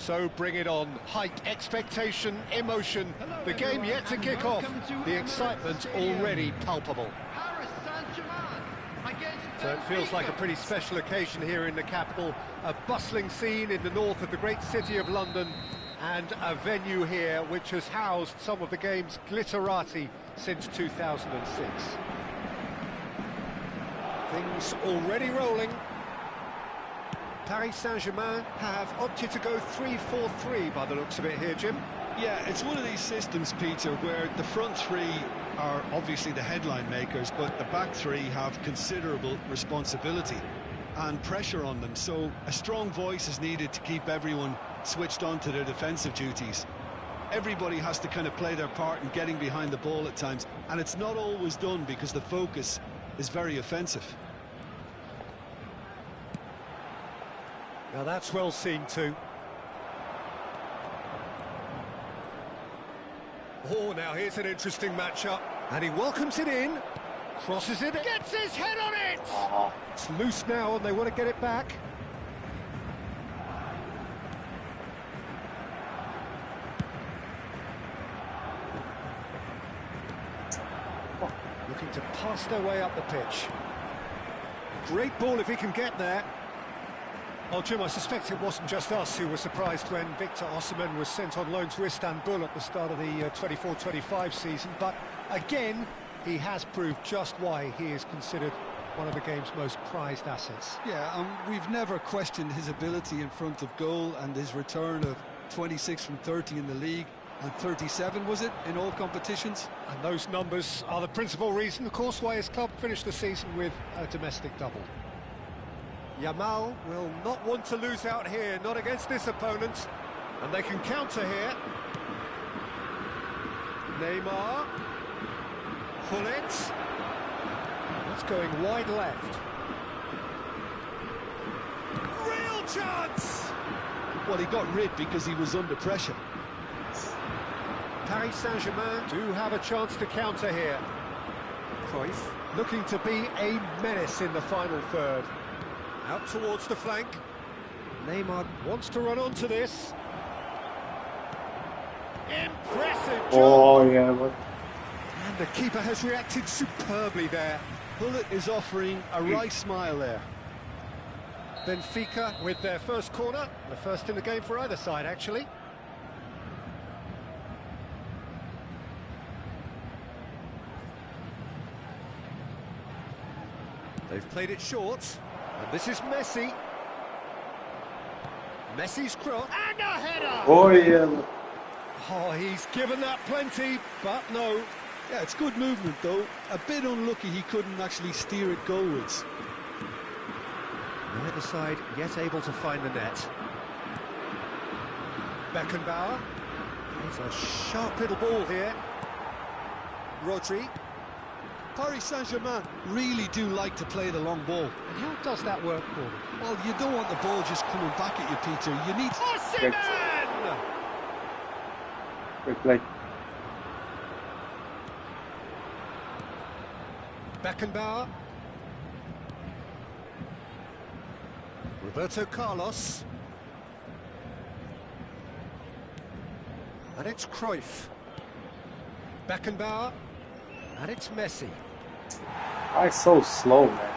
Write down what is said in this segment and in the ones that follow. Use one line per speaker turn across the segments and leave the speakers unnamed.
So bring it on. Height, expectation, emotion. The game yet to kick off. The excitement already palpable. So it feels like a pretty special occasion here in the capital. A bustling scene in the north of the great city of London, and a venue here which has housed some of the game's glitterati since 2006. Things already rolling. Paris Saint-Germain have opted to go 3-4-3 by the looks of it here, Jim.
Yeah, it's one of these systems, Peter, where the front three are obviously the headline makers, but the back three have considerable responsibility and pressure on them. So a strong voice is needed to keep everyone switched on to their defensive duties. Everybody has to kind of play their part in getting behind the ball at times, and it's not always done because the focus is very offensive.
Now that's well seen too. Oh, now here's an interesting matchup. And he welcomes it in. Crosses it, gets his head on it! It's loose now and they want to get it back. Looking to pass their way up the pitch. Great ball if he can get there. Well, Jim, I suspect it wasn't just us who were surprised when Victor Osimhen was sent on loan to Istanbul at the start of the 24-25 season, but again, he has proved just why he is considered one of the game's most prized assets.
Yeah, we've never questioned his ability in front of goal and his return of 26 from 30 in the league, and 37, was it, in all competitions?
And those numbers are the principal reason, of course, why his club finished the season with a domestic double. Yamal will not want to lose out here, not against this opponent. And they can counter here. Neymar. Pull it. That's going wide left. Real chance!
Well, he got rid because he was under pressure.
Paris Saint-Germain do have a chance to counter here. Cruyff looking to be a menace in the final third. Out towards the flank. Neymar wants to run onto this. Impressive job!
Oh, yeah, but...
And the keeper has reacted superbly there.
Bullet is offering a wry smile there.
Benfica with their first corner. The first in the game for either side, actually. They've played it short. And this is Messi. Messi's cross. And a header!
Oh, yeah.
Oh, he's given that plenty, but no.
Yeah, it's good movement, though. A bit unlucky he couldn't actually steer it goalwards.
Neither side yet able to find the net. Beckenbauer. He's a sharp little ball here. Rodri.
Paris Saint-Germain really do like to play the long ball.
And how does that work for them?
Well, you don't want the ball just coming back at you, Peter. You need...
Osimhen!
Quick play.
Beckenbauer. Roberto Carlos. And it's Cruyff. Beckenbauer. And it's Messi.
Why so slow, man?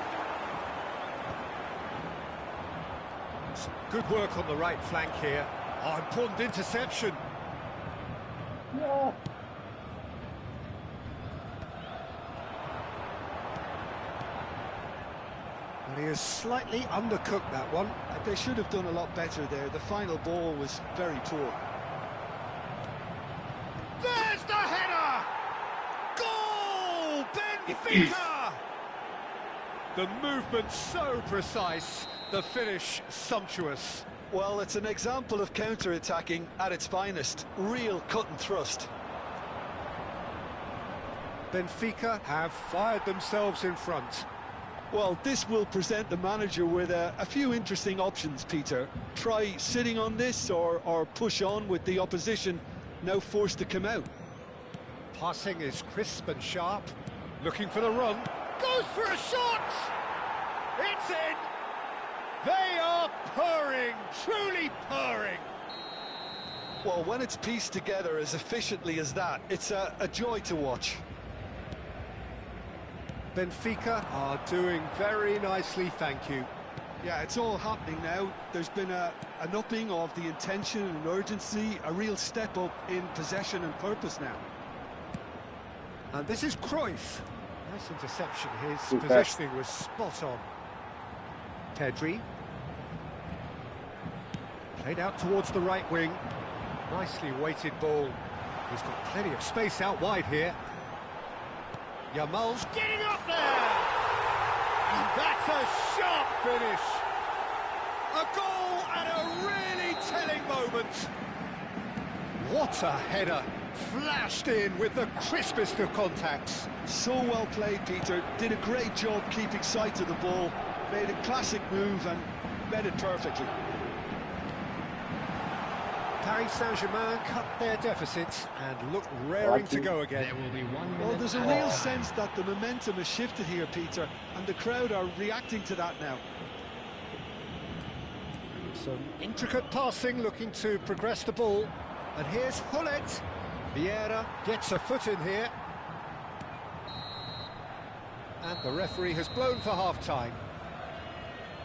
Some good work on the right flank here. Oh, important interception.
Yeah.
And he has slightly undercooked that one.
They should have done a lot better there. The final ball was very poor.
There's the header! Goal! Benfica! The movement so precise, the finish sumptuous.
Well, it's an example of counter-attacking at its finest. Real cut and thrust.
Benfica have fired themselves in front.
Well, this will present the manager with a few interesting options, Peter. Try sitting on this or push on with the opposition now forced to come out.
Passing is crisp and sharp. Looking for the run. Goes for a shot! It's in! They are purring, truly purring.
Well, when it's pieced together as efficiently as that, it's a joy to watch.
Benfica are doing very nicely, thank you.
Yeah, it's all happening now. There's been an upping of the intention and urgency, a real step up in possession and purpose now.
And this is Cruyff. Nice interception, his
Good
positioning
pass.
was spot on. Pedri. Played out towards the right wing. Nicely weighted ball. He's got plenty of space out wide here. Yamal's getting up there! And that's a sharp finish! A goal at a really telling moment! What a header! Flashed in with the crispest of contacts.
So well played, Peter. Did a great job keeping sight of the ball. Made a classic move and met it perfectly.
Paris Saint-Germain cut their deficits and look raring to go again.
There will be 1 minute.
Well, there's a real sense that the momentum has shifted here, Peter, and the crowd are reacting to that now.
Some intricate passing, looking to progress the ball. And here's Hullet. Vieira gets a foot in here. And the referee has blown for half-time.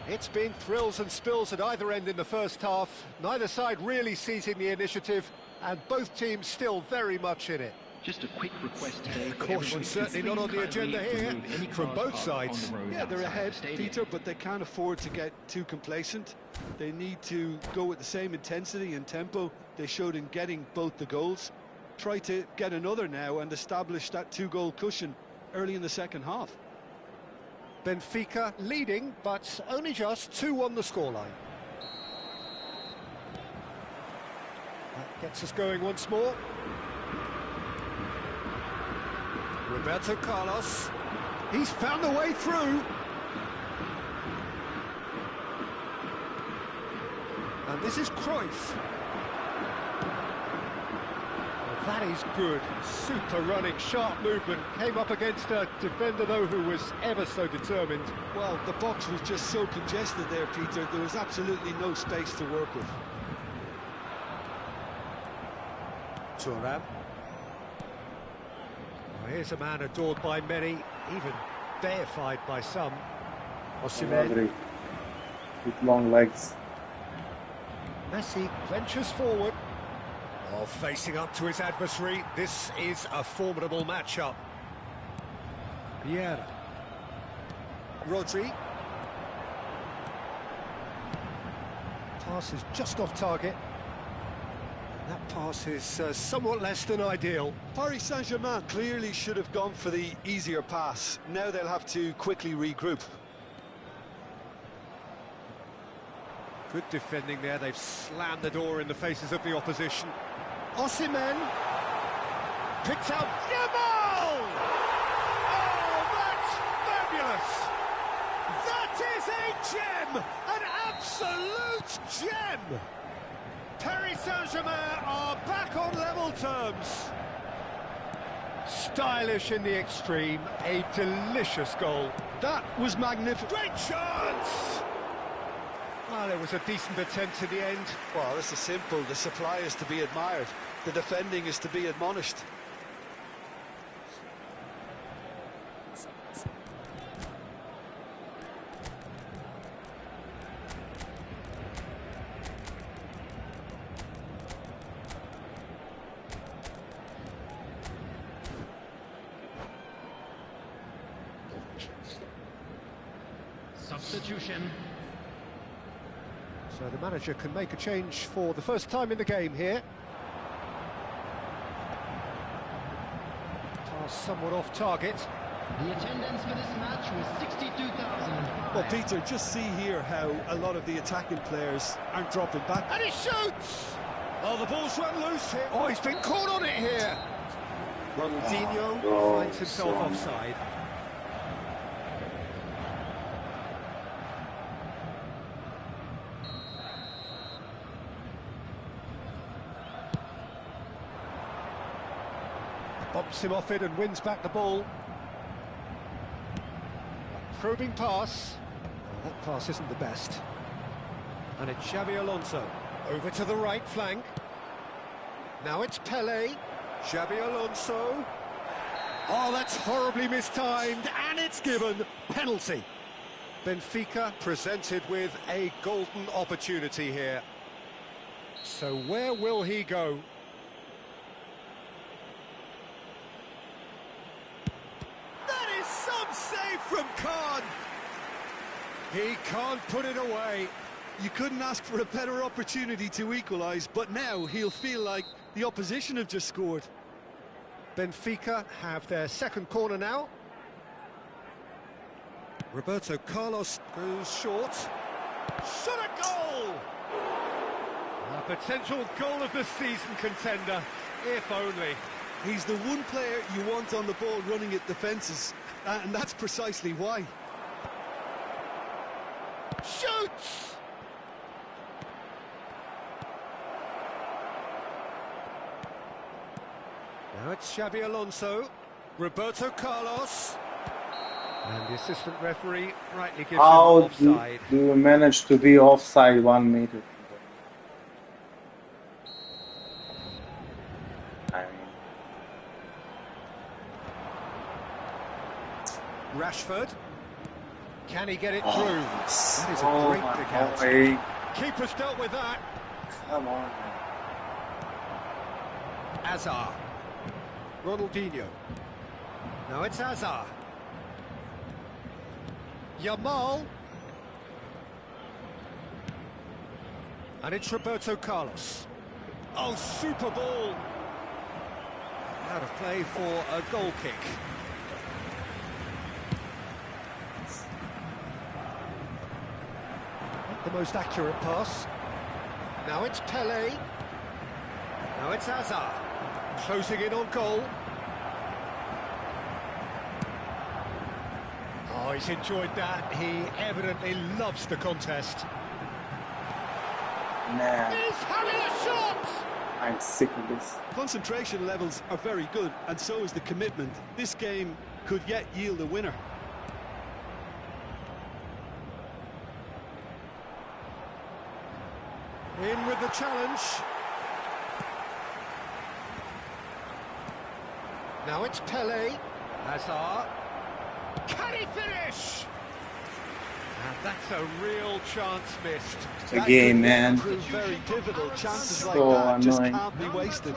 It's been thrills and spills at either end in the first half. Neither side really seizing the initiative, and both teams still very much in it.
Just a quick request today.
Caution certainly not on the agenda here from both sides.
Yeah, they're ahead, Peter, but they can't afford to get too complacent. They need to go with the same intensity and tempo they showed in getting both the goals. Try to get another now and establish that two-goal cushion early in the second half.
Benfica leading, but only just 2 on the scoreline. That gets us going once more. Roberto Carlos. He's found the way through. And this is Cruyff. That is good. Super running, sharp movement. Came up against a defender, though, who was ever so determined.
Well, the box was just so congested there, Peter. There was absolutely no space to work with.
Thuram. Well, here's a man adored by many, even deified by some. Osimhen.
Rodri with long legs.
Messi ventures forward. Oh, facing up to his adversary, this is a formidable matchup. Vieira. Rodri. Pass is just off target. And that pass is somewhat less than ideal.
Paris Saint-Germain clearly should have gone for the easier pass. Now they'll have to quickly regroup.
Good defending there, they've slammed the door in the faces of the opposition. Osimhen picks out Yamal! Oh, that's fabulous! That is a gem! An absolute gem! Paris Saint-Germain are back on level terms. Stylish in the extreme, a delicious goal.
That was magnificent.
Great chance! Well, it was a decent attempt in the end.
Well, this is simple. The supply is to be admired. The defending is to be admonished.
substitution.
So the manager can make a change for the first time in the game here. Pass somewhat off target.
The attendance for this match was 62,000.
Well, Peter, just see here how a lot of the attacking players aren't dropping back.
And he shoots! Oh, the ball's run loose here. Oh, he's been caught on it here. Ronaldinho finds himself offside. Bumps him off it and wins back the ball. Probing pass. Well, that pass isn't the best. And it's Xabi Alonso. Over to the right flank. Now it's Pele. Xabi Alonso. Oh, that's horribly mistimed, and it's given penalty. Benfica presented with a golden opportunity here. So where will he go? That is some save from Khan. He can't put it away.
You couldn't ask for a better opportunity to equalise, but now he'll feel like the opposition have just scored.
Benfica have their second corner now. Roberto Carlos goes short. Shot a goal! A potential goal of the season contender, if only.
He's the one player you want on the ball running at defences, and that's precisely why.
Shoots! Now it's Xabi Alonso, Roberto Carlos, and the assistant referee rightly gives him offside.
Do you manage to be offside 1 meter? I mean,
Rashford, can he get it through? That is a great dig out. Keeper's dealt with that.
Come on.
Azar. Ronaldinho. Now it's Azar. Yamal. And it's Roberto Carlos. Oh, super ball. Out of play for a goal kick. Not the most accurate pass. Now it's Pele. Now it's Azar. Closing in on goal. Oh, he's enjoyed that. He evidently loves the contest.
Nah,
He's having a shot!
I'm sick of this.
Concentration levels are very good, and so is the commitment. This game could yet yield a winner.
In with the challenge. Now it's Pele. Hazard. Can he finish? And that's a real chance missed.
Again, man.
Prove very pivotal. Chances like
So
that just
annoying.
can't be wasted.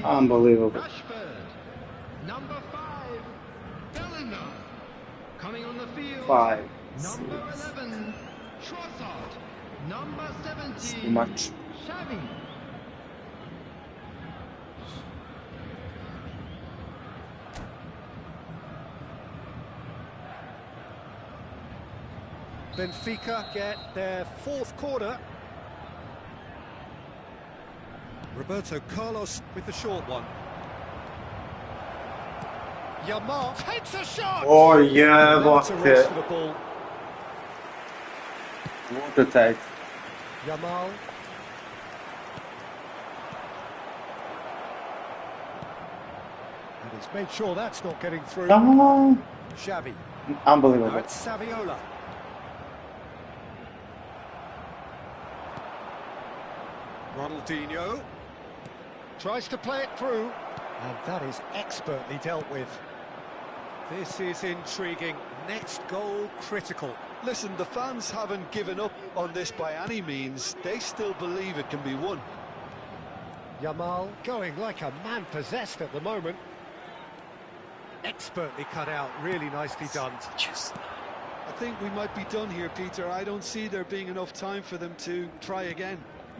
Unbelievable.
Rashford. Number 5, Bellingham. Coming on the field.
5,
Number
6.
11, Trossard. Number 17,
Too much.
Xavi.
Benfica get their fourth corner. Roberto Carlos with the short one. Yamal takes a shot!
Oh yeah,
And
what
that's a race for
the
the ball.
water tight.
Yamal. And he's made sure that's not getting through.
Come on.
Xavi. Now
Unbelievable.
it's Saviola. Ronaldinho tries to play it through, and that is expertly dealt with. This is intriguing. Next goal critical.
Listen, the fans haven't given up on this by any means. They still believe it can be won.
Yamal going like a man possessed at the moment. Expertly cut out, really nicely done.
I think we might be done here, Peter. I don't see there being enough time for them to try again.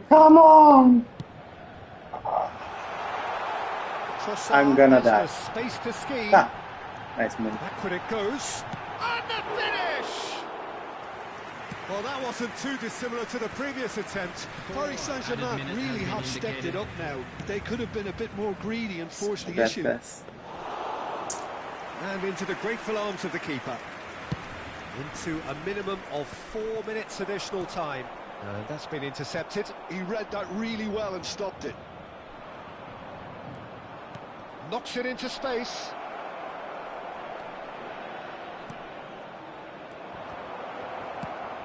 Come on!
Trossard
I'm gonna
has
die.
the space to ski.
Ah, nice move.
Backward it goes. And the finish! Well, that wasn't too dissimilar to the previous attempt.
Paris Saint-Germain really have stepped it up now. They could have been a bit more greedy and forced the
Best,
issue.
best.
And into the grateful arms of the keeper. Into a minimum of 4 minutes additional time. And that's been intercepted.
He read that really well and stopped it.
Knocks it into space.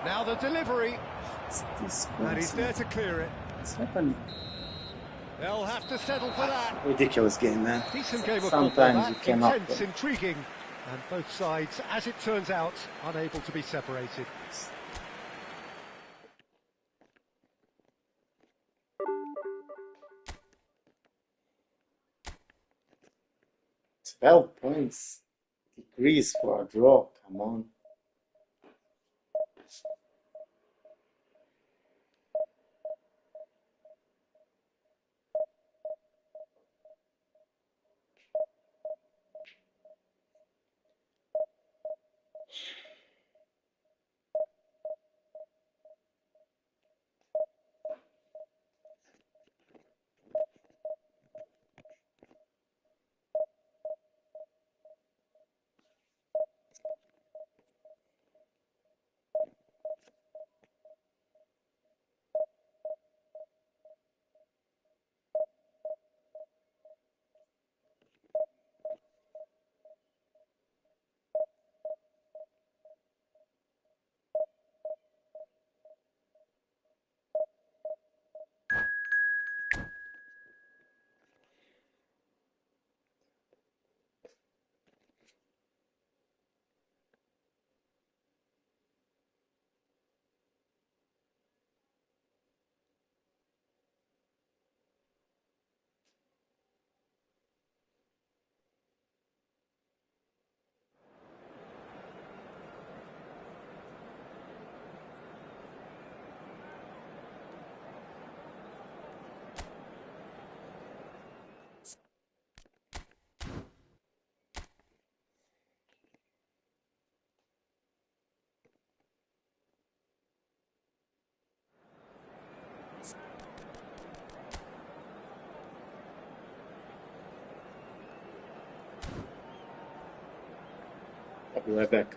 Now the delivery. And he's there to clear it.
What's happening?
They'll have to settle for that.
Ridiculous game, man.
Decent game of
Sometimes
football,
you
that.
cannot
Intense,
win.
intriguing. And both sides, as it turns out, unable to be separated.
Twelve points. Decrease for a draw. Come on. I'll be right back.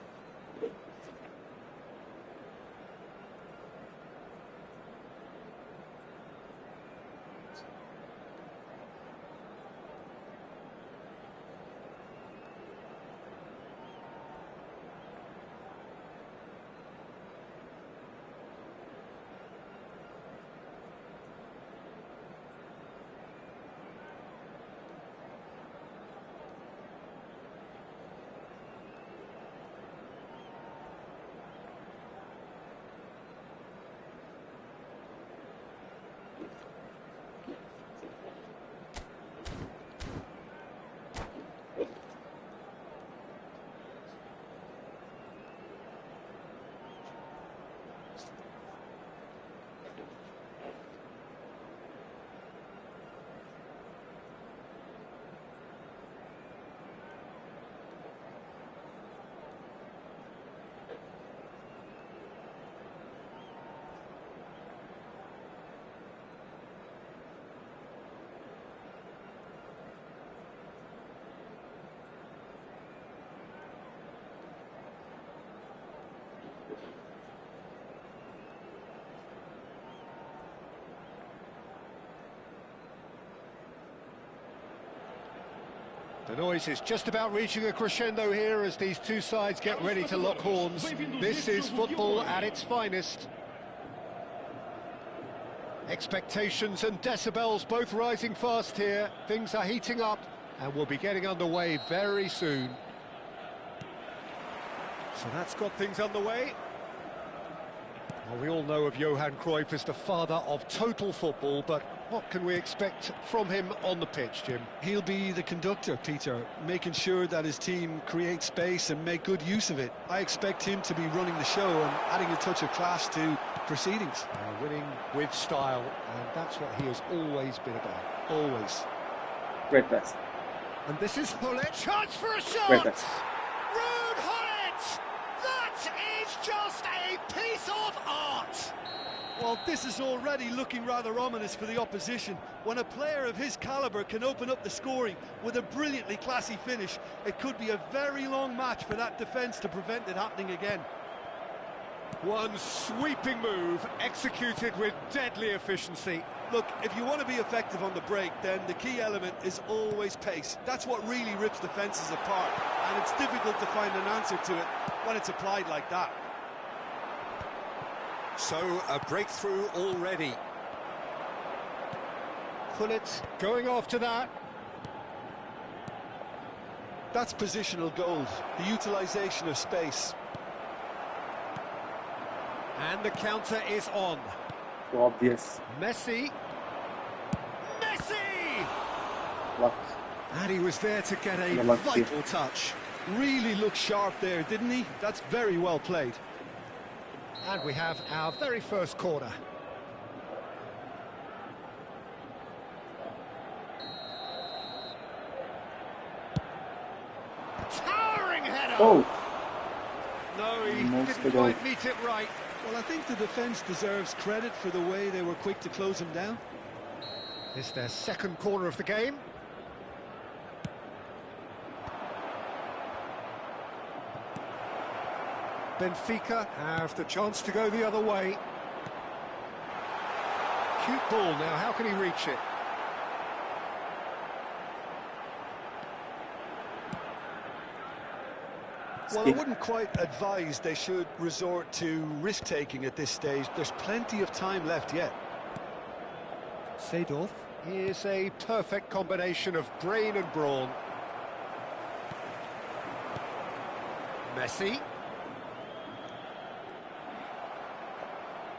The noise is just about reaching a crescendo here as these two sides get ready to lock horns. This is football at its finest. Expectations and decibels both rising fast here. Things are heating up and we'll be getting underway very soon. So that's got things underway. Well, we all know of Johan Cruyff as the father of total football, but What can we expect from him on the pitch, Jim?
He'll be the conductor, Peter, making sure that his team create space and make good use of it. I expect him to be running the show and adding a touch of class to proceedings.
Winning with style, and that's what he has always been about.
Always.
Great pass.
And this is Hullet. Chance for a shot!
Great pass.
Ruud Hullet! That is just a piece of art!
Well, this is already looking rather ominous for the opposition. When a player of his calibre can open up the scoring with a brilliantly classy finish, it could be a very long match for that defence to prevent it happening again.
One sweeping move, executed with deadly efficiency.
Look, if you want to be effective on the break, then the key element is always pace. That's what really rips defences apart, and it's difficult to find an answer to it when it's applied like that.
So, a breakthrough already. Hullet going after that.
That's positional gold, the utilisation of space.
And the counter is on.
Obvious.
Messi. Messi!
Luck.
And he was there to get a
Yeah,
vital touch.
Really looked sharp there, didn't he? That's very well played.
And we have our very first corner. Towering header!
Oh!
No, he
Almost
didn't
a goal.
quite meet it right.
Well, I think the defence deserves credit for the way they were quick to close him down.
It's their second corner of the game. Benfica have the chance to go the other way. Cute ball now, how can he reach it?
Well, I wouldn't quite advise they should resort to risk-taking at this stage. There's plenty of time left yet.
Seedorf is a perfect combination of brain and brawn. Messi.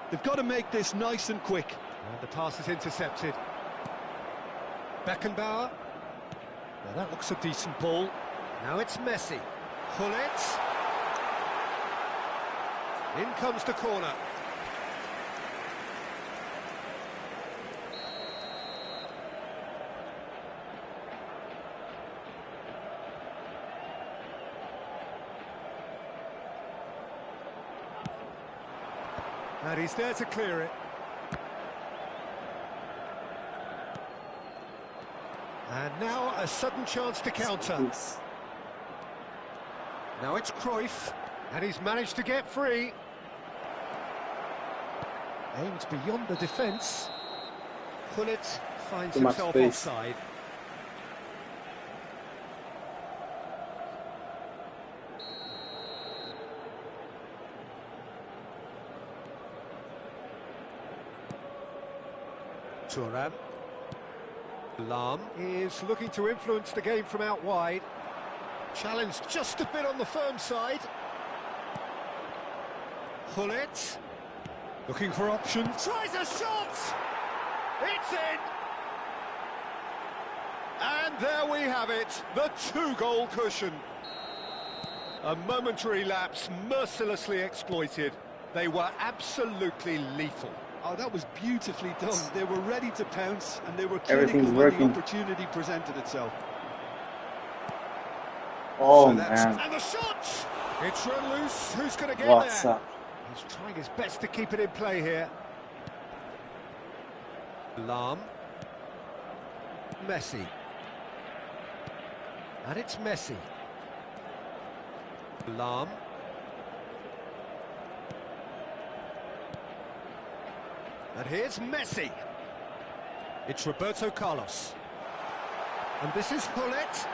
They've got to make this nice and quick.
And the pass is intercepted. Beckenbauer. Now that looks a decent ball. Now it's Messi. Hullet. In comes the corner. And he's there to clear it. And now a sudden chance to counter.
Yes.
Now it's Cruyff, and he's managed to get free. Aimed beyond the defence. Hullet finds
Too much
himself
space.
offside. Thuram. Lam is looking to influence the game from out wide. Challenged just a bit on the firm side. Hullet looking for options. Tries a shot! It's in! And there we have it, the two-goal cushion. A momentary lapse mercilessly exploited. They were absolutely lethal.
Oh, that was beautifully done. They were ready to pounce, and they were
Everything's
clinical when the
working.
opportunity presented itself.
Oh,
So that's-
man.
And the shot! It's run loose. Who's going to get
What's
there?
up?
He's trying his best to keep it in play here. Lam. Messi. And it's Messi. Lam. And here's Messi. It's Roberto Carlos. And this is Hullet.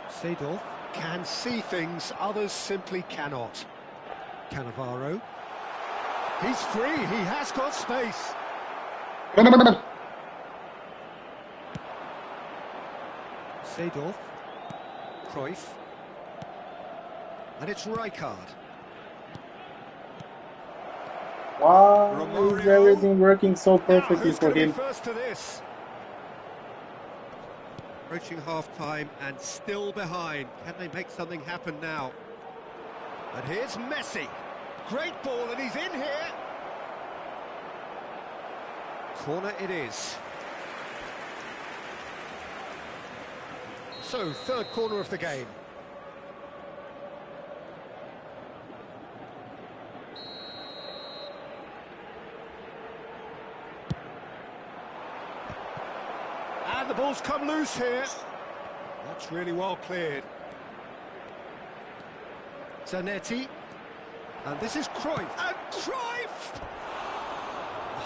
Seedorf can see things others simply cannot. Cannavaro. He's free, he has got space. Seedorf. Cruyff. And it's Rijkaard.
Why is
Romario.
everything working so
Now,
perfectly
who's
for
going to be
him?
first to this? Approaching half-time and still behind. Can they make something happen now? And here's Messi. Great ball, and he's in here. Corner it is. So, third corner of the game. And the ball's come loose here. That's really well cleared. Zanetti. And this is Cruyff. And Cruyff!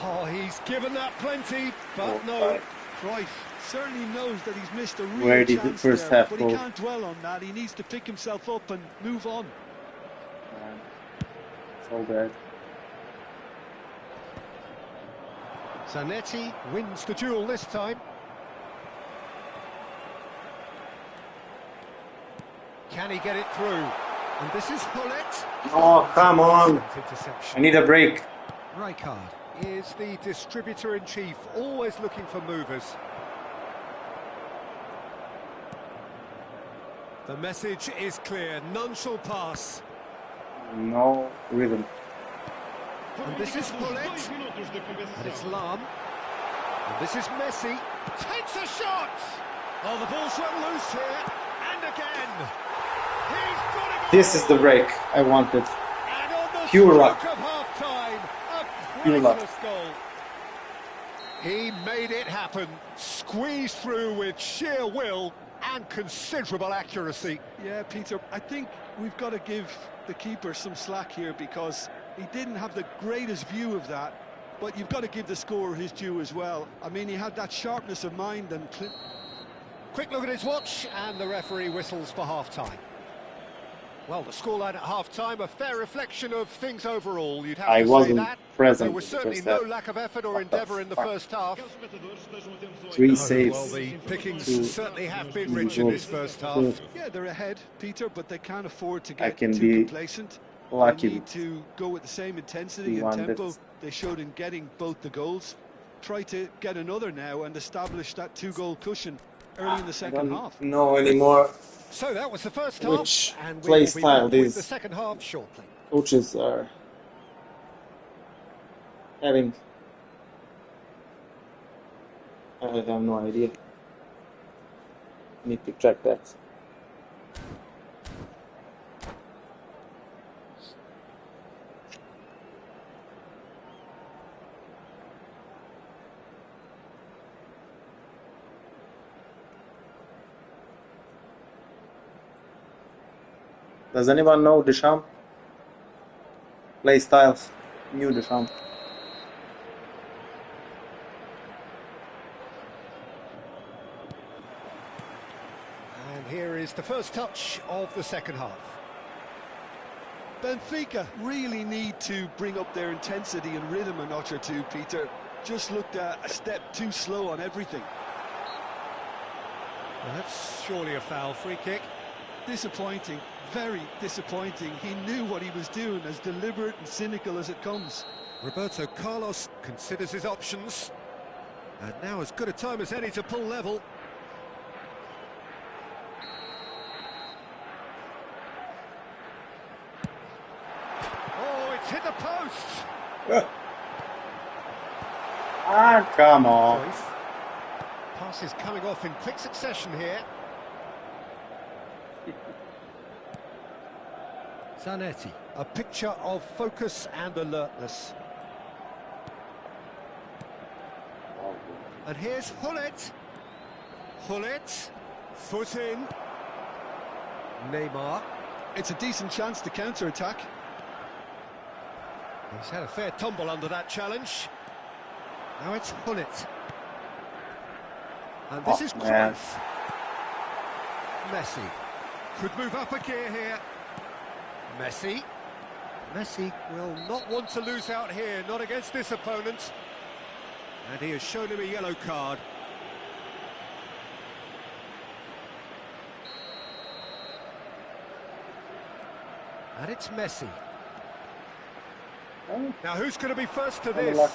Oh, he's given that plenty, but no.
Cruyff certainly knows that he's missed a real
Where did the
chance
first
there,
half
but
go?
he can't dwell on that. He needs to pick himself up and move on.
Man, so bad.
Zanetti wins the duel this time. Can he get it through? And this is Hullet.
Oh, come on.
Excellent interception.
I need a break.
Rijkaard is the distributor-in-chief, always looking for movers. The message is clear, none shall pass.
No rhythm.
And this is Hullet. And it's Lam. And this is Messi. Takes a shot! Oh, the ball's run loose here. And again. He's got it.
This is the break I wanted.
And on the
Pure
stroke
luck.
of half-time, a
Pure luck.
priceless goal. He made it happen, squeezed through with sheer will and considerable accuracy.
Yeah, Peter, I think we've got to give the keeper some slack here because he didn't have the greatest view of that, but you've got to give the scorer his due as well. I mean, he had that sharpness of mind and...
Quick look at his watch, and the referee whistles for half-time. Well, the scoreline at half-time, a fair reflection of things overall, you'd have
I
to say
wasn't
that.
present
There was
in the
certainly
first
no
half.
lack of effort or
What the
endeavour in the
fuck?
first half.
3
Well,
saves.
the pickings
Two
certainly have been
easy
rich in this
goals.
first half.
Good.
Yeah, they're ahead, Peter, but they can't afford to
I
get
can
too
be
complacent.
lucky
They need
with
to go with the same intensity and
one
tempo
that's-
they showed in getting both the goals. Try to get another now and establish that two-goal cushion early in the
I
second
don't
half.
know anymore
So that was the first
which
half, and we
play
will be
style
back with
these
the second half shortly.
coaches are having. I have no idea. Need to check that. Does anyone know Deschamps? Play styles. New Deschamps.
And here is the first touch of the second half.
Benfica really need to bring up their intensity and rhythm a notch or two, Peter. Just looked a step too slow on everything.
Well, that's surely a foul. Free kick.
Disappointing, very disappointing. He knew what he was doing, as deliberate and cynical as it comes.
Roberto Carlos considers his options. And now as good a time as any to pull level. Oh, it's hit the post.
Ah, come on.
Cruyff. Passes coming off in quick succession here. Zanetti, a picture of focus and alertness. And here's Hullet. Hullet, foot in. Neymar.
It's a decent chance to counter-attack.
He's had a fair tumble under that challenge. Now it's Hullet. And this is
man.
Cruyff. Messi could move up a gear here. Messi. Messi will not want to lose out here, not against this opponent. And he has shown him a yellow card. And it's Messi.
Oh,
Now who's going to be first to
Any
this?
luck?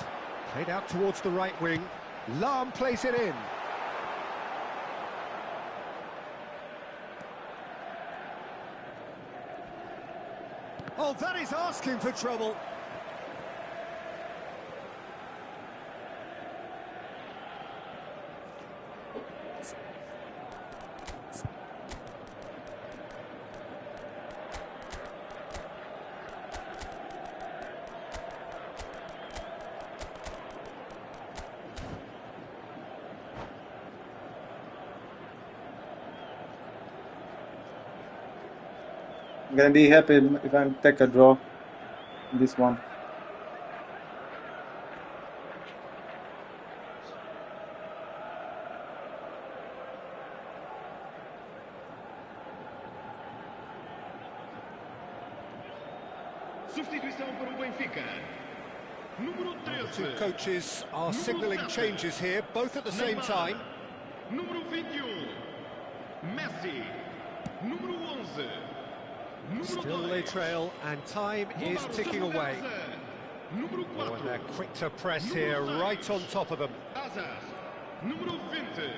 Played out towards the right wing. Lahm plays it in. Oh, that is asking for trouble.
I'm gonna be happy if I take a draw in this one.
Substituição para o Benfica. Número
The
13.
two coaches are signalling changes here, both at the same time.
Número 21. Messi. Número 11. Número
Still
2.
they trail, and time is ticking away.
Número
Oh, and they're
4.
quick to press here, right on top of them.
Hazard. Número 20.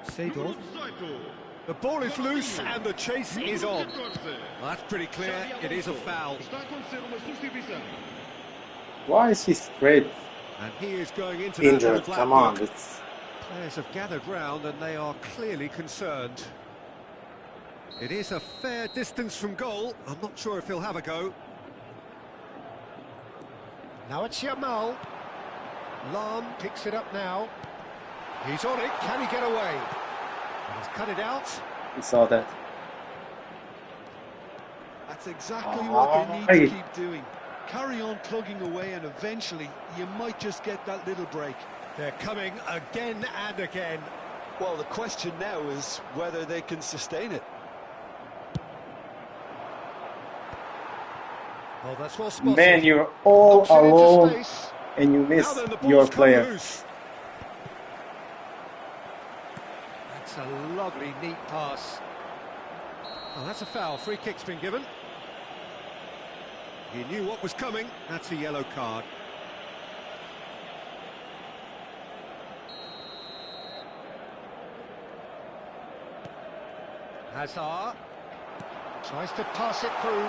Seedorf.
Número 18.
The ball is loose and the chase is
Número
on.
14.
Well, that's pretty clear, it is a foul.
Está a acontecer uma substituição.
Why is he straight
And he is going into that
injured?
little black
Come on,
book.
it's
Players have gathered round and they are clearly concerned. It is a fair distance from goal. I'm not sure if he'll have a go. Now it's Yamal. Lahm picks it up now. He's on it. Can he get away? He's cut it out.
we saw that.
That's exactly what they need to
Aye.
keep doing. Carry on plugging away and eventually you might just get that little break.
They're coming again and again.
Well, the question now is whether they can sustain it.
Oh, that's well spotted.
Man, you're all
Knocks it into
alone
space.
and you
Now
miss
then, the
your
ball's come
player.
loose. That's a lovely, neat pass. Oh, that's a foul. Free kick's been given. He knew what was coming. That's a yellow card. Hazard tries to pass it through.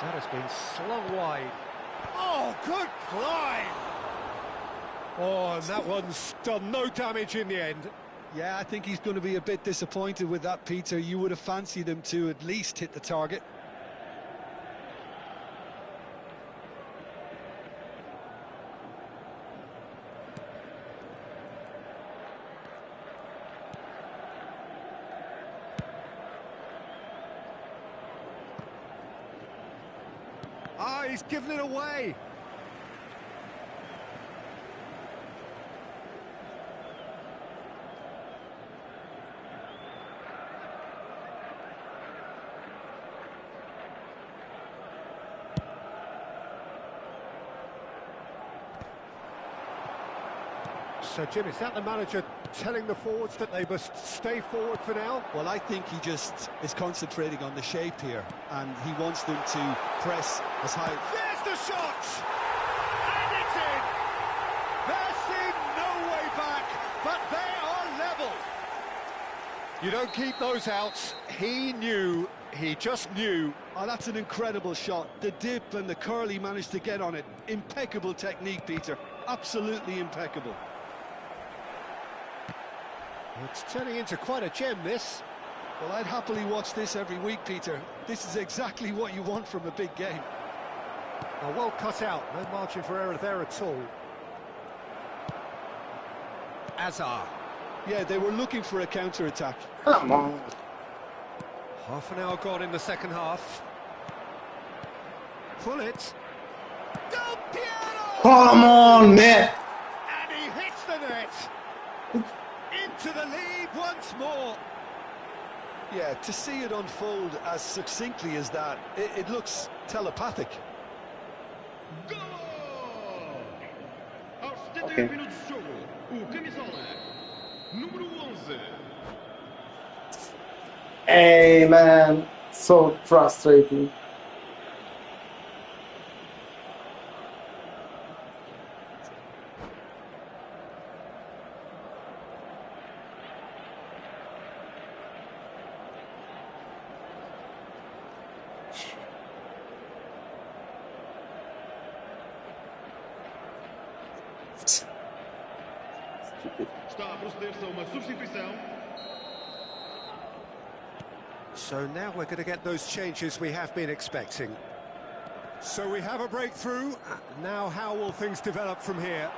That has been slung wide. Oh, good climb! Oh, and that one's done no damage in the end.
Yeah, I think he's going to be a bit disappointed with that, Peter. You would have fancied him to at least hit the target.
Ah, he's given it away. So, Jim, is that the manager telling the forwards that they must stay forward for now?
Well, I think he just is concentrating on the shape here, and he wants them to press as high.
There's the shot! And it's in! They're seeing no way back, but they are level. You don't keep those outs. He knew, he just knew.
Oh, that's an incredible shot. The dip and the curl he managed to get on it. Impeccable technique, Peter. Absolutely impeccable.
It's turning into quite a gem, this.
Well, I'd happily watch this every week, Peter. This is exactly what you want from a big game.
Oh, well cut out, no margin for error there at all. Hazard.
Yeah, they were looking for a counter-attack.
Come on.
Half an hour gone in the second half. Pull it. Del Piero!
Come on, man.
And he hits the net. Into the lead once more.
Yeah, to see it unfold as succinctly as that, it looks telepathic.
Gol! Aos 71
Okay.
minutos de jogo, o camisola número 11.
Hey, man. So frustrating. Stupid.
Está a proceder-se a uma substituição.
So now we're going to get those changes we have been expecting. So we have a breakthrough. Now how will things develop from here?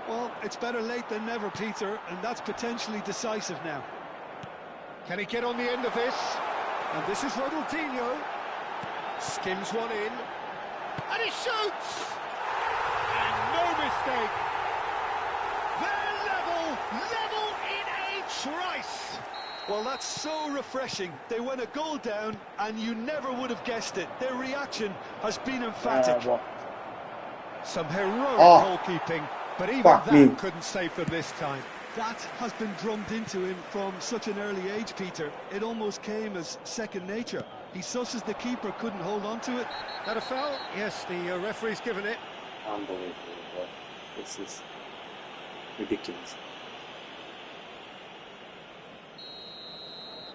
Well, it's better late than never, Peter, and that's potentially decisive now.
Can he get on the end of this? And this is Ronaldinho. Skims one in. And he shoots! And no mistake. They're level in a trice.
Well, that's so refreshing. They went a goal down, and you never would have guessed it. Their reaction has been emphatic.
Some heroic goalkeeping, but even
Fuck
that
me.
couldn't save them this time.
That has been drummed into him from such an early age, Peter. It almost came as second nature. He susses the keeper, couldn't hold on to it.
That a foul? Yes, the referee's given it.
Unbelievable. This is ridiculous.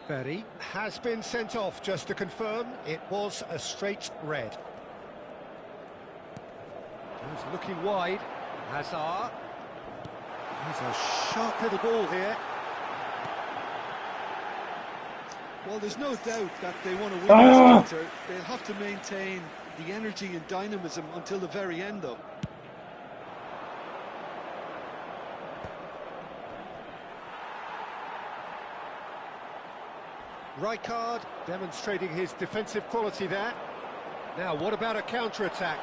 Berry has been sent off, just to confirm. It was a straight red. He's looking wide. Hazard. He's a sharp little ball here.
Well, there's no doubt that they want to win this, Peter. They'll have to maintain the energy and dynamism until the very end, though.
Rijkaard demonstrating his defensive quality there. Now, what about a counter-attack?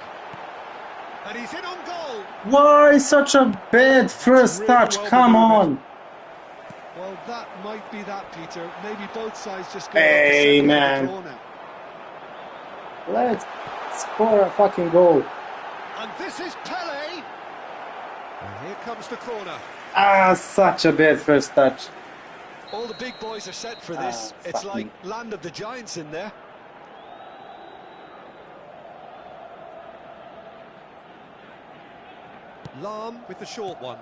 And he's in on goal.
Why such a bad first
really
touch?
well
Come
maneuvered.
on.
Well, that might be that, Peter. Maybe both sides just go
Hey,
off the
man.
draw now.
Let's score a fucking goal.
And this is Pele. And here comes the corner.
Ah, such a bad first touch.
All the big boys are set for this. It's
fuck
like
me.
land of the giants in there.
Lahm with the short one.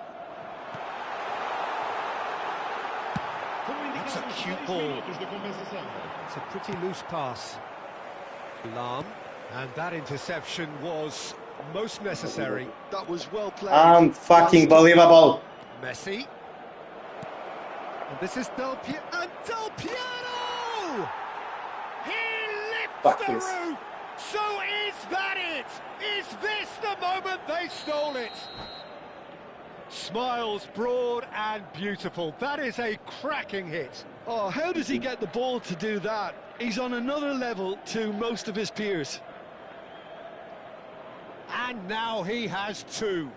That's a cute ball. It's a pretty loose pass. Lahm, and that interception was most necessary.
That was well played.
Unfucking believable.
Messi. And this is Del Piero. And Del Piero! He lifts
Fuck
the
this.
roof! So is that it? Is this the moment they stole it? Smiles broad and beautiful. That is a cracking hit.
Oh, how does he get the ball to do that? He's on another level to most of his peers.
And now he has two.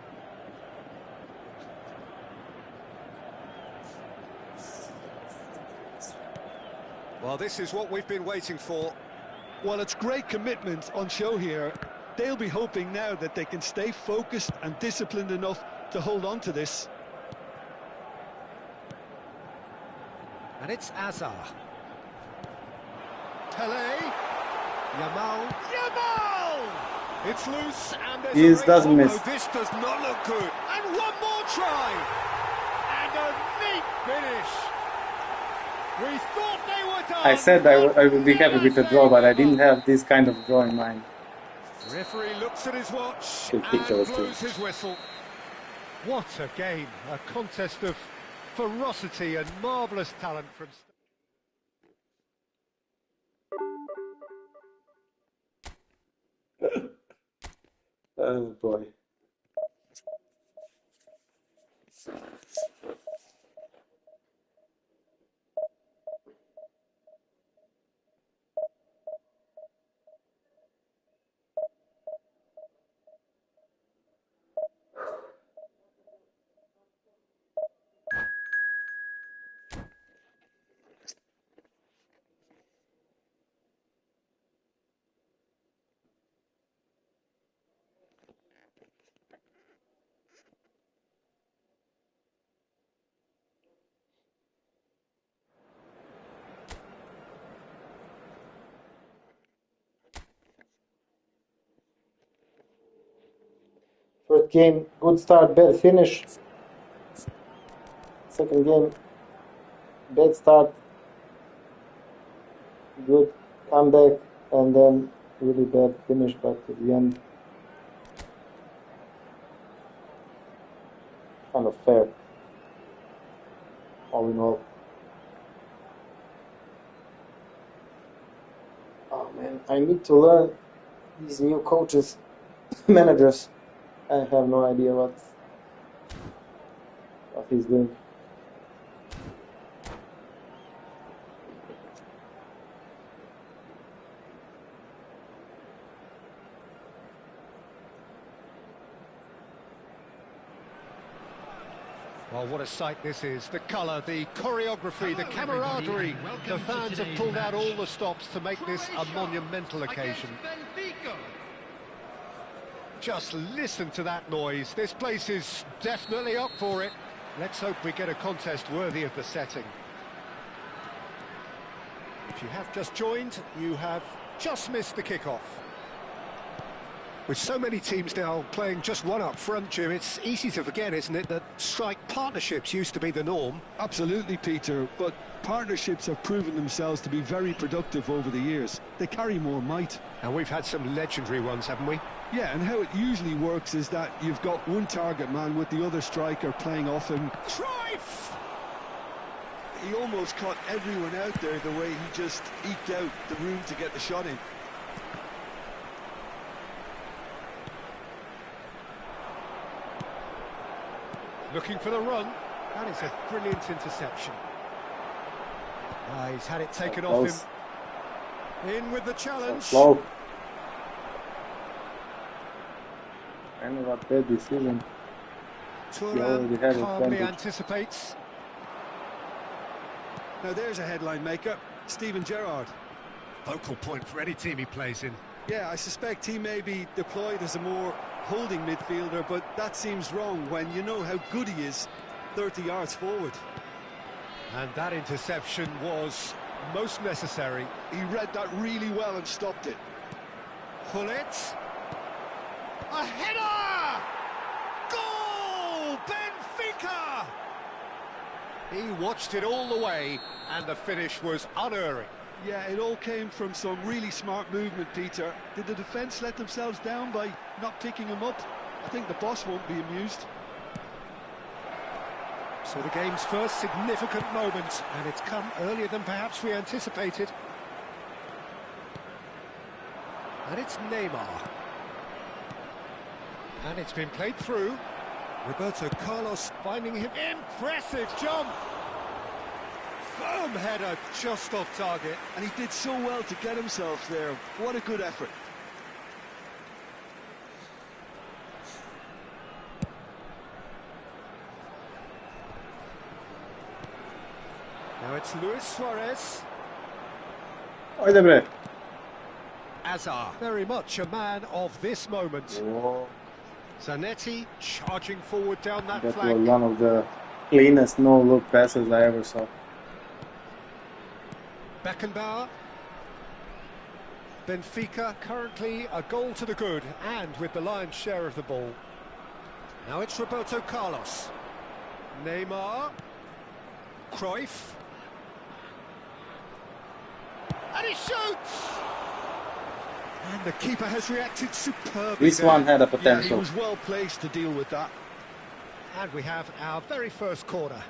Well, this is what we've been waiting for.
Well, it's great commitment on show here. They'll be hoping now that they can stay focused and disciplined enough to hold on to this.
And it's Hazard. Pele. Yamal! It's loose and there's
This
a
doesn't miss.
Oh, this does not look good. And one more try. And a neat finish. We thought they were done.
I said I would be happy with the draw, but I didn't have this kind of draw in mind.
Referee looks at his watch
Good picture
and
was
blows
too.
his whistle. What a game. A contest of ferocity and marvellous talent from...
Oh boy. First game, good start, bad finish. Second game, bad start, good comeback, and then really bad finish, but at the end. fair. All in all. Oh man, I need to learn these new coaches, managers. I have no idea what he's doing.
Well, what a sight this is. The colour, the choreography, the camaraderie. The fans have pulled out all the stops to make this a monumental occasion. Just listen to that noise. This place is definitely up for it. Let's hope we get a contest worthy of the setting. If you have just joined, you have just missed the kickoff. With so many teams now playing just one up front, Jim, it's easy to forget, isn't it, that strike partnerships used to be the norm.
Absolutely, Peter, but partnerships have proven themselves to be very productive over the years. They carry more might.
And we've had some legendary ones, haven't we?
Yeah, and how it usually works is that you've got one target man with the other striker playing off him.
Cruyff!
He almost caught everyone out there the way he just eked out the room to get the shot in.
Looking for the run. That is a brilliant interception. He's had it taken off him. In with the challenge.
Slow. Kind of a bad decision.
Thuram calmly anticipates.
Now there's a headline maker, Steven Gerrard.
Focal point for any team he plays in.
Yeah, I suspect he may be deployed as a more holding midfielder, but that seems wrong when you know how good he is 30 yards forward.
And that interception was most necessary.
He read that really well and stopped it.
Pull it. A header! Goal! Benfica! He watched it all the way, and the finish was unerring.
Yeah, it all came from some really smart movement, Peter. Did the defence let themselves down by not picking him up? I think the boss won't be amused.
So the game's first significant moment, and it's come earlier than perhaps we anticipated. And it's Neymar. And it's been played through. Roberto Carlos finding him. Impressive jump! Firm header just off target.
And he did so well to get himself there. What a good effort.
Now it's Luis Suarez.
Oi, Debre.
Azar, very much a man of this moment.
Whoa.
Zanetti charging forward down that
That
flank.
was one of the cleanest no-look passes I ever saw.
Beckenbauer. Benfica currently a goal to the good and with the lion's share of the ball. Now it's Roberto Carlos. Neymar. Cruyff. And he shoots! And the keeper has reacted superbly.
This one had a
Yeah, he
potential.
was well placed to deal with that.
And we have our very first corner.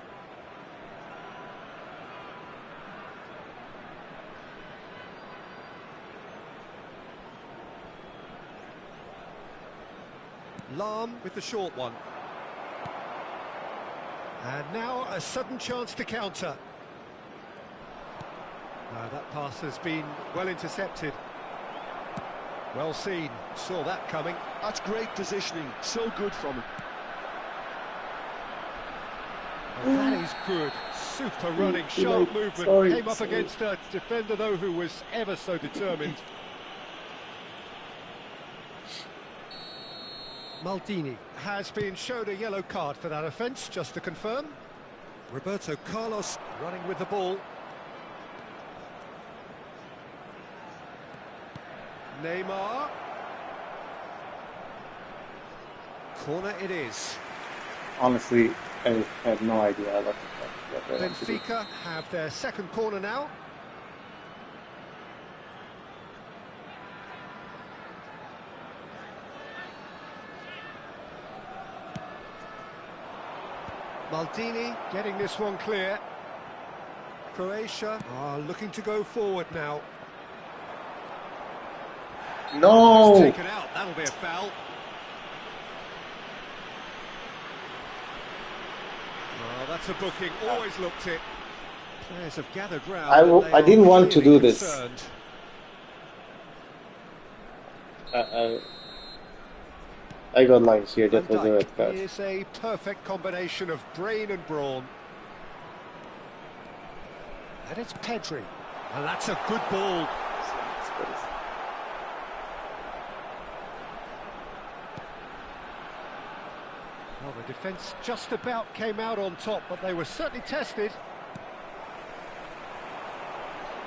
Lahm with the short one. And now a sudden chance to counter. That pass has been well intercepted. Well seen, saw that coming.
That's great positioning, so good from him.
And that is good, super running, sharp movement. Came up against a defender though who was ever so determined. Maldini has been shown a yellow card for that offence, just to confirm. Roberto Carlos running with the ball. Neymar. Corner it is.
Honestly, I have no idea what
Benfica have their second corner now. Maldini getting this one clear. Croatia are looking to go forward now.
No!
Taken out, that'll be a foul. Oh, that's a booking, always looked it. Players have gathered round.
I didn't want to do this.
Concerned.
I got lines here, that was a red
Dijk
card.
is a perfect combination of brain and brawn. And it's Pedri. And that's a good ball. Well, the defence just about came out on top, but they were certainly tested.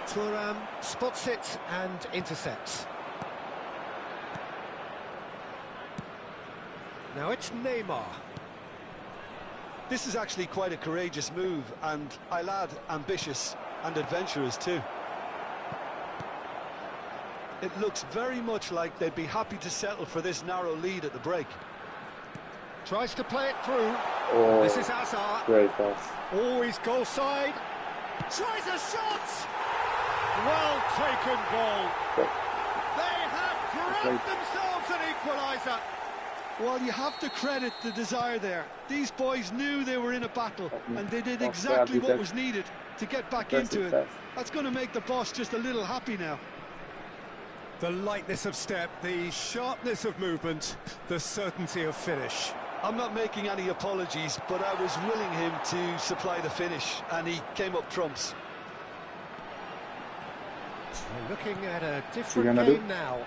Thuram spots it and intercepts. Now it's Neymar.
This is actually quite a courageous move, and I'll add ambitious and adventurous too. It looks very much like they'd be happy to settle for this narrow lead at the break.
Tries to play it through.
Oh,
This is Hazard.
great pass.
Always goal side. Tries a shot. Well taken goal. They have grabbed themselves an equaliser.
Well, you have to credit the desire there. These boys knew they were in a battle, and they did exactly what was needed to get back into it. That's going to make the boss just a little happy now.
The lightness of step, the sharpness of movement, the certainty of finish.
I'm not making any apologies, but I was willing him to supply the finish, and he came up trumps.
We're looking at a different game now.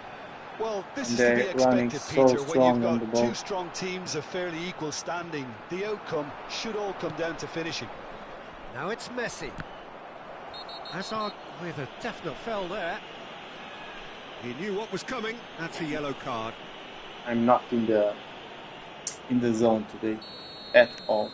Well, this
And
is to be
they're running
expected,
so
Peter, when
strong on
you've
the
got
ball.
two strong teams of fairly equal standing. The outcome should all come down to finishing.
Now it's Messi. Hazard with a definite foul there. He knew what was coming. That's a yellow card.
I'm not in the zone today at all.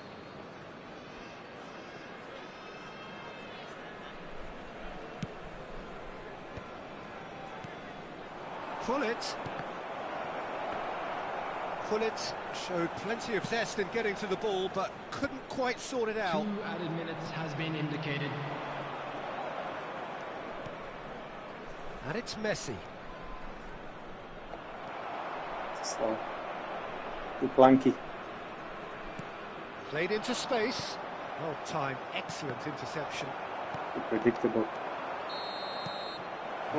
Pullet showed plenty of zest in getting to the ball, but couldn't quite sort it out.
2 added minutes has been indicated.
And it's Messi.
So, too clunky.
Played into space. Well timed, excellent interception.
Too predictable.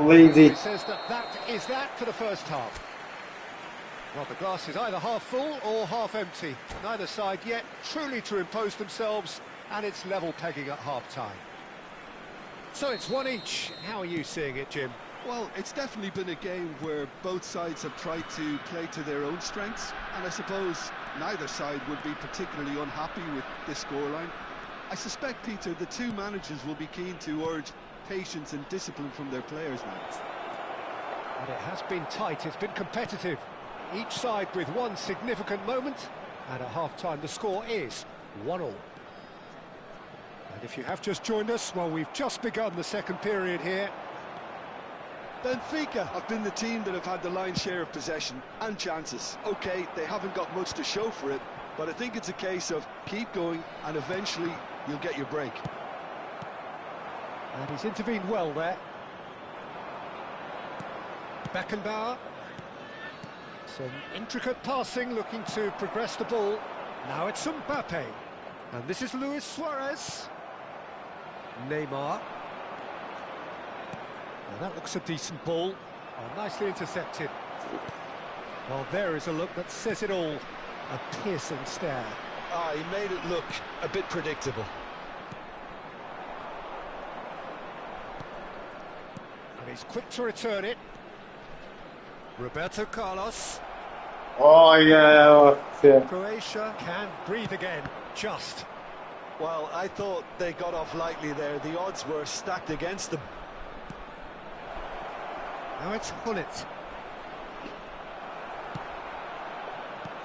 Lazy.
He says that is that for the first half. Well, the glass is either half full or half empty. Neither side yet truly to impose themselves, and it's level pegging at half-time. So it's one each. How are you seeing it, Jim?
Well, it's definitely been a game where both sides have tried to play to their own strengths, and I suppose neither side would be particularly unhappy with this scoreline. I suspect, Peter, the two managers will be keen to urge patience and discipline from their players now.
And it has been tight, it's been competitive. Each side with one significant moment, and at half-time the score is 1-1. And if you have just joined us, well, we've just begun the second period here.
Benfica have been the team that have had the lion's share of possession and chances. OK, they haven't got much to show for it, but I think it's a case of keep going and eventually you'll get your break.
And he's intervened well there. Beckenbauer. Some intricate passing, looking to progress the ball. Now it's Mbappe. And this is Luis Suarez. Neymar. Now that looks a decent ball. Oh, nicely intercepted. Well, there is a look that says it all. A piercing stare.
Ah, he made it look a bit predictable.
And he's quick to return it. Roberto Carlos.
Oh yeah.
Croatia can breathe again, just.
Well, I thought they got off lightly there. The odds were stacked against them.
Now it's Hullet.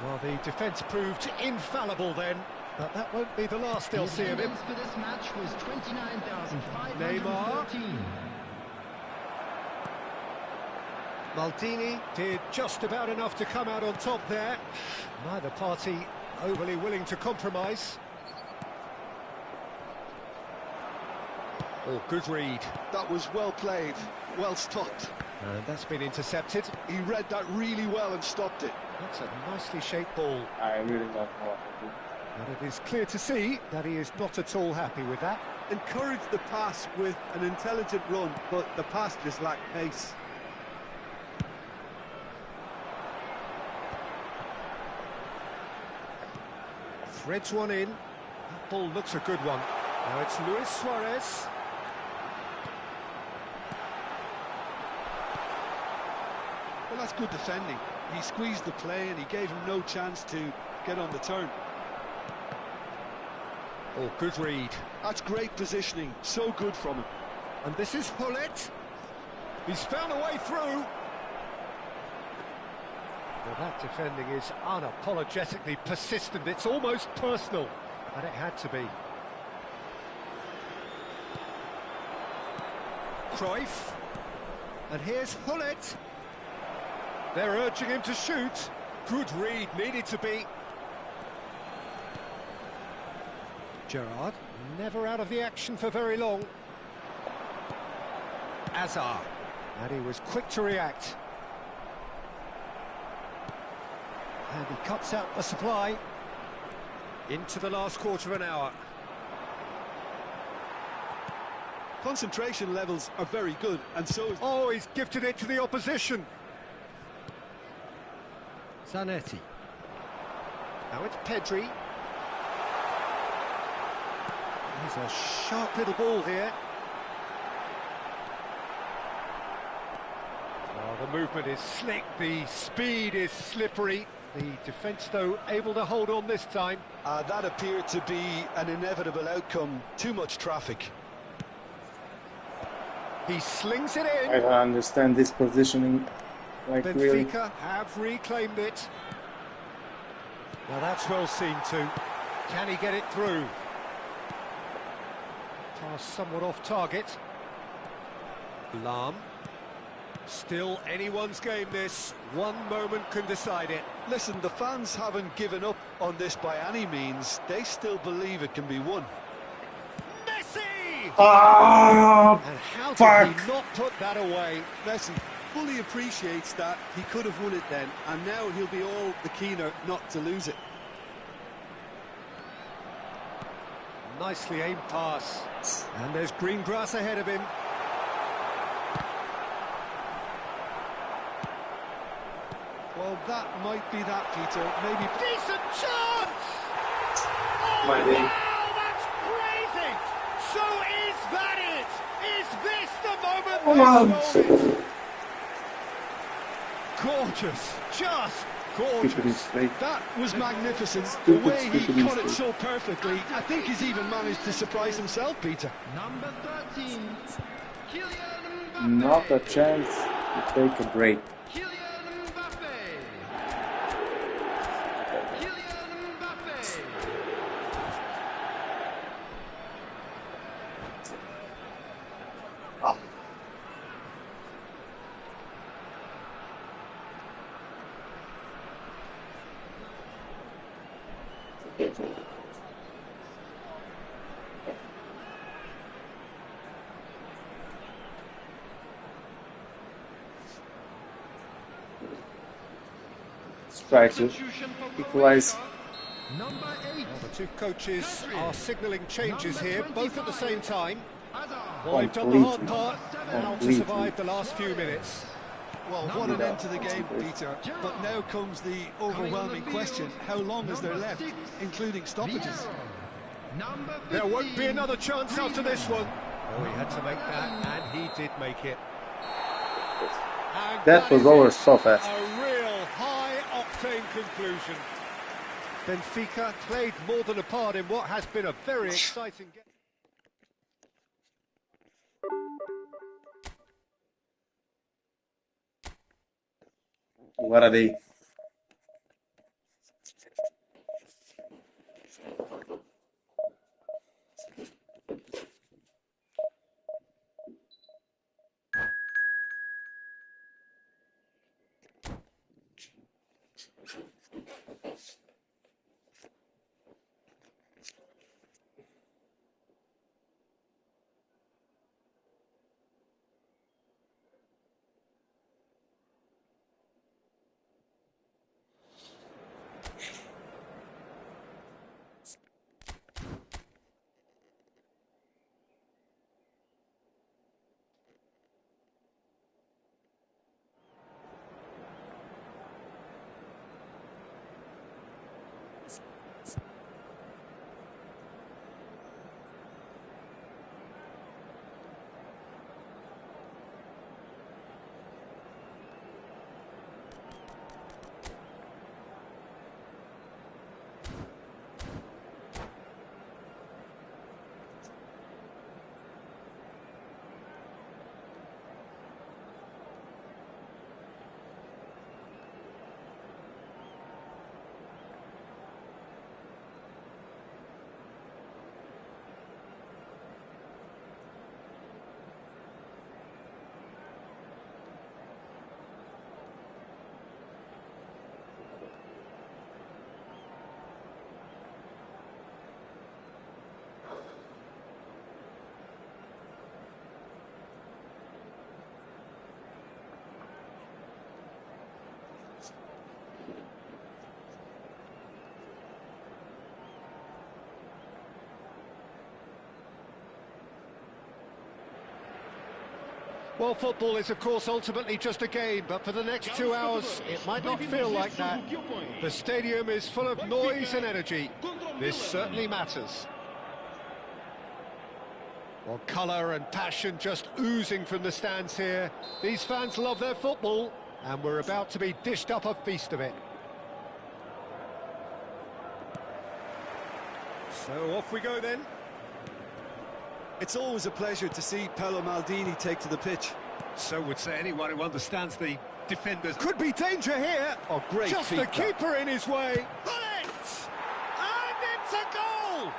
Well, the defence proved infallible then, but that won't be the last they'll see of him.
Attendance for this match was 29,513.
Neymar. Maldini did just about enough to come out on top there. Neither party overly willing to compromise. Oh, good read.
That was well played, well stopped.
And that's been intercepted.
He read that really well and stopped it.
That's a nicely shaped ball.
I really don't know what to do.
And it is clear to see that he is not at all happy with that.
Encourage the pass with an intelligent run, but the pass just lacked pace.
Threads one in. That ball looks a good one. Now it's Luis Suarez.
Well, that's good defending. He squeezed the play and he gave him no chance to get on the turn.
Oh, good read.
That's great positioning, so good from him.
And this is Hullet. He's found a way through. Well, that defending is unapologetically persistent. It's almost personal. And it had to be. Cruyff. And here's Hullet. They're urging him to shoot. Good read, needed to be. Gerrard, never out of the action for very long. Azar. And he was quick to react. And he cuts out the supply. Into the last quarter of an hour.
Concentration levels are very good, and so is...
Oh, he's gifted it to the opposition. Zanetti. Now it's Pedri. He's a sharp little ball here. Well, the movement is slick, the speed is slippery. The defence, though, able to hold on this time.
That appeared to be an inevitable outcome. Too much traffic.
He slings it in.
I don't understand this positioning. Like
Benfica
really.
have reclaimed it. Now that's well seen too. Can he get it through? Pass somewhat off target. Lahm. Still anyone's game this. One moment can decide it.
Listen, the fans haven't given up on this by any means. They still believe it can be won.
Messi!
Ah,
And how
fuck.
did he not put that away?
Messi fully appreciates that he could have won it then, and now he'll be all the keener not to lose it.
Nicely aimed pass. And there's green grass ahead of him.
Well, that might be that, Peter. Maybe...
Decent chance! Oh,
My name.
wow, that's crazy! So is that it? Is this the moment
Wow.
they stole it? Gorgeous, just
Stupid
gorgeous.
mistake.
That was magnificent.
Stupid,
the way he
stupid
cut it
mistake.
so perfectly. I think he's even managed to surprise himself, Peter.
Number 13, Kylian Mbappe.
Not a chance to take a break.
Kylian Mbappe. Kylian Mbappe.
Ah. Let's try to equalize.
Number 8,
Well, the two coaches are signalling changes here, both at the same time.
Hazard.
Well, they've done the hard
Completely.
part, now to
Completely.
survive the last few minutes.
Well, what an end to the game, Peter. But now comes the overwhelming question. How long is there left, including stoppages?
Number 15,
There won't be another chance after this one. Oh, he had to make that, and he did make it. And
That was
is
over
it.
so fast.
A real high-octane conclusion. Benfica played more than a part in what has been a very exciting game.
What are they?
Well, football is, of course, ultimately just a game, but for the next 2 hours, it might not feel like that. The stadium is full of noise and energy. This certainly matters. Well, colour and passion just oozing from the stands here. These fans love their football, and we're about to be dished up a feast of it. So off we go then.
It's always a pleasure to see Paolo Maldini take to the pitch.
So would say anyone who understands the defenders. Could be danger here.
Oh, great
Just
feat,
the keeper in his way. Bullet! And it's a goal!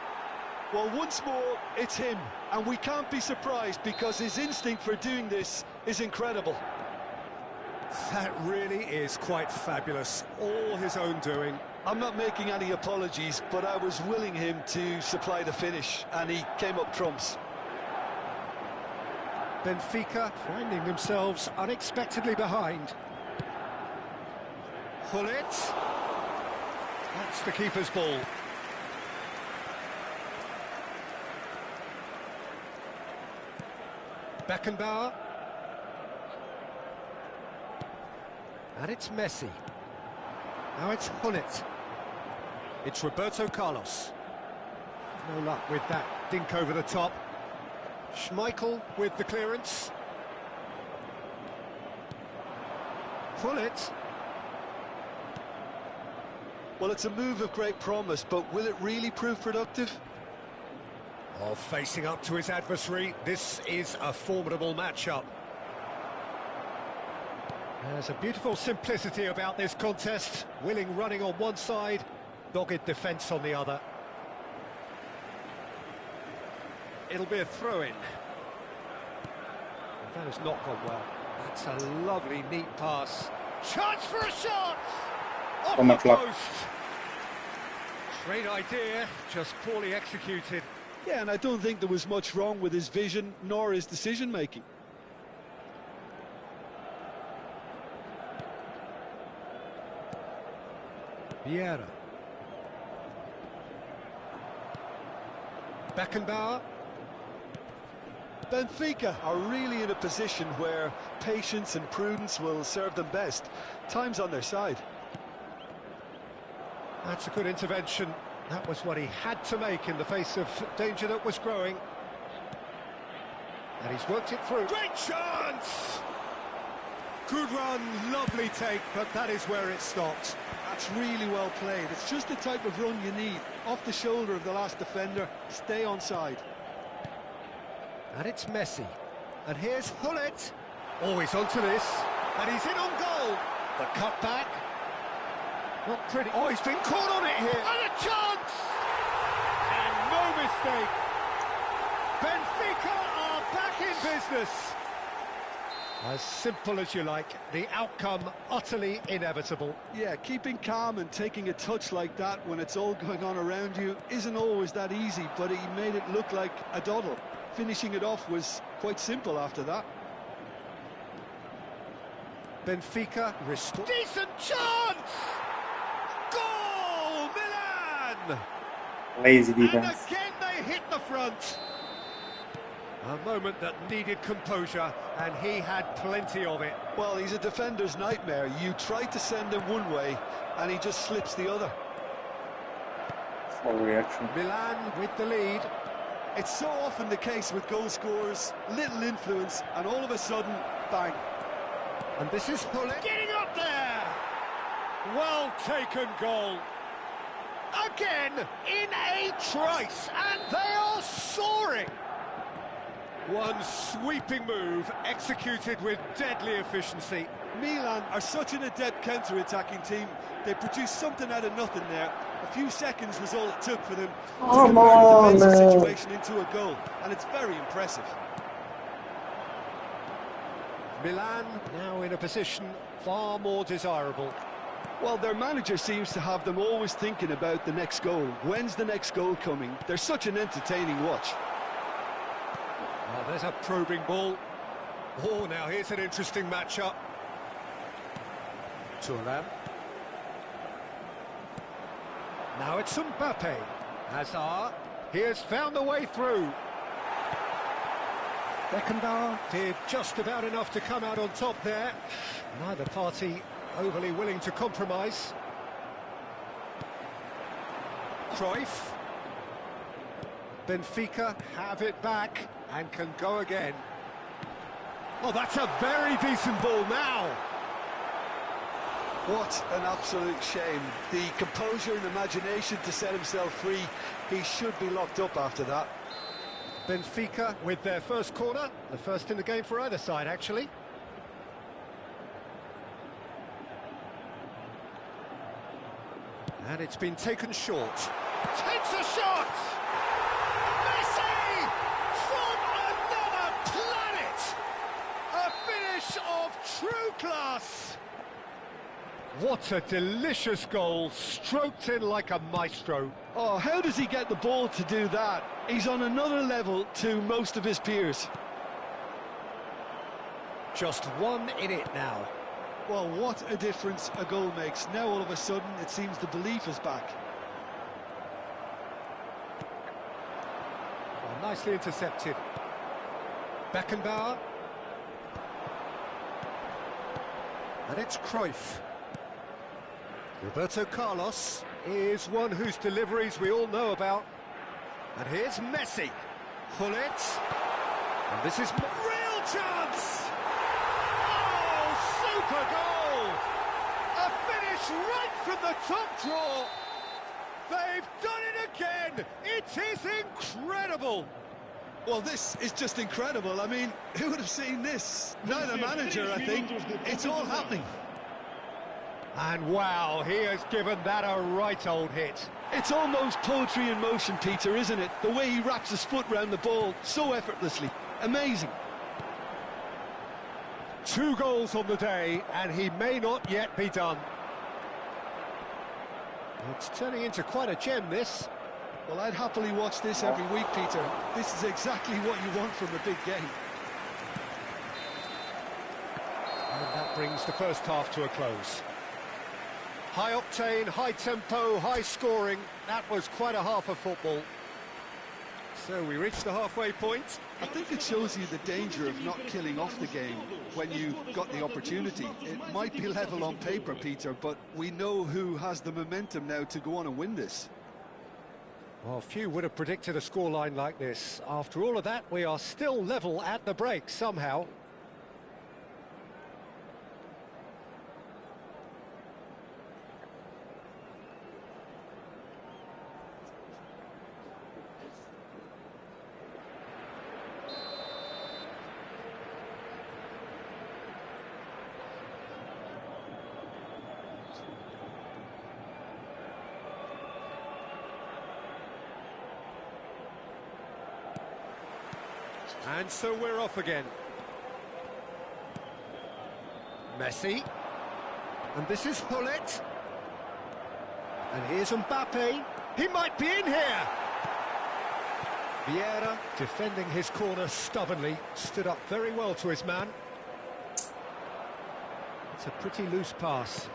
Well, once more, it's him. And we can't be surprised because his instinct for doing this is incredible.
That really is quite fabulous. All his own doing.
I'm not making any apologies, but I was willing him to supply the finish, and he came up trumps.
Benfica finding themselves unexpectedly behind. Gullit. That's the keeper's ball. Beckenbauer. And it's Messi. Now it's Gullit. It's Roberto Carlos. No luck with that dink over the top. Schmeichel with the clearance. Gullit.
Well, it's a move of great promise, but will it really prove productive?
Oh, facing up to his adversary, this is a formidable matchup. There's a beautiful simplicity about this contest. Willing running on one side, dogged defence on the other. It'll be a throw-in. That has not gone well. That's a lovely, neat pass. Chance for a shot! Off the post! Great idea, just poorly executed.
Yeah, and I don't think there was much wrong with his vision, nor his decision-making.
Vieira. Beckenbauer.
Benfica are really in a position where patience and prudence will serve them best. Time's on their side.
That's a good intervention. That was what he had to make in the face of danger that was growing. And he's worked it through. Great chance! Good run, lovely take, but that is where it stopped.
That's really well played. It's just the type of run you need. Off the shoulder of the last defender, stay onside.
And it's Messi. And here's Gullit. Oh, he's onto this. And he's in on goal. The cutback. Not pretty. Oh, he's been caught on it here. And a chance! And no mistake. Benfica are back in business. As simple as you like, the outcome utterly inevitable.
Yeah, keeping calm and taking a touch like that when it's all going on around you isn't always that easy, but he made it look like a doddle. Finishing it off was quite simple after that.
Benfica restore. Decent chance! Goal! Milan!
Lazy defense.
And again they hit the front. A moment that needed composure, and he had plenty of it.
Well, he's a defender's nightmare. You try to send him one way, and he just slips the other.
Full reaction.
Milan with the lead.
It's so often the case with goal scorers, little influence, and all of a sudden, bang.
And this is Gullit getting up there. Well taken goal. Again, in a trice, and they are soaring. One sweeping move, executed with deadly efficiency.
Milan are such an adept counter-attacking team. They produced something out of nothing there. A few seconds was all it took for them to convert a defensive situation into a goal, and it's very impressive.
Milan now in a position far more desirable.
Well, their manager seems to have them always thinking about the next goal. When's the next goal coming? They're such an entertaining watch.
Oh, there's a probing ball. Oh, now here's an interesting matchup. Thuram. Now it's Mbappe. Hazard. He has found the way through. Beckenbauer did just about enough to come out on top there. Neither party overly willing to compromise. Cruyff. Benfica have it back and can go again. Oh, that's a very decent ball now.
What an absolute shame. The composure and imagination to set himself free. He should be locked up after that.
Benfica with their first corner, the first in the game for either side, actually. And it's been taken short. Takes a shot! Messi! From another planet! A finish of true class! What a delicious goal, stroked in like a maestro.
Oh, how does he get the ball to do that? He's on another level to most of his peers.
Just one in it now.
Well, what a difference a goal makes. Now all of a sudden it seems the belief is back.
Well, nicely intercepted. Beckenbauer. And it's Cruyff. Roberto Carlos is one whose deliveries we all know about. And here's Messi. Hullet. And this is real chance! Oh, super goal! A finish right from the top draw. They've done it again! It is incredible!
Well, this is just incredible. I mean, who would have seen this? Neither manager, I think. It's all happening.
And wow, he has given that a right old hit.
It's almost poetry in motion, Peter, isn't it? The way he wraps his foot round the ball so effortlessly. Amazing.
2 goals on the day, and he may not yet be done. It's turning into quite a gem, this.
Well, I'd happily watch this every week, Peter. This is exactly what you want from a big game.
And that brings the first half to a close. High octane, high tempo, high scoring. That was quite a half of football. So we reached the halfway point.
I think it shows you the danger of not killing off the game when you've got the opportunity. It might be level on paper, Peter, but we know who has the momentum now to go on and win this.
Well, few would have predicted a scoreline like this. After all of that, we are still level at the break somehow. And so we're off again. Messi. And this is Hullet. And here's Mbappe. He might be in here. Vieira, defending his corner stubbornly, stood up very well to his man. It's a pretty loose pass.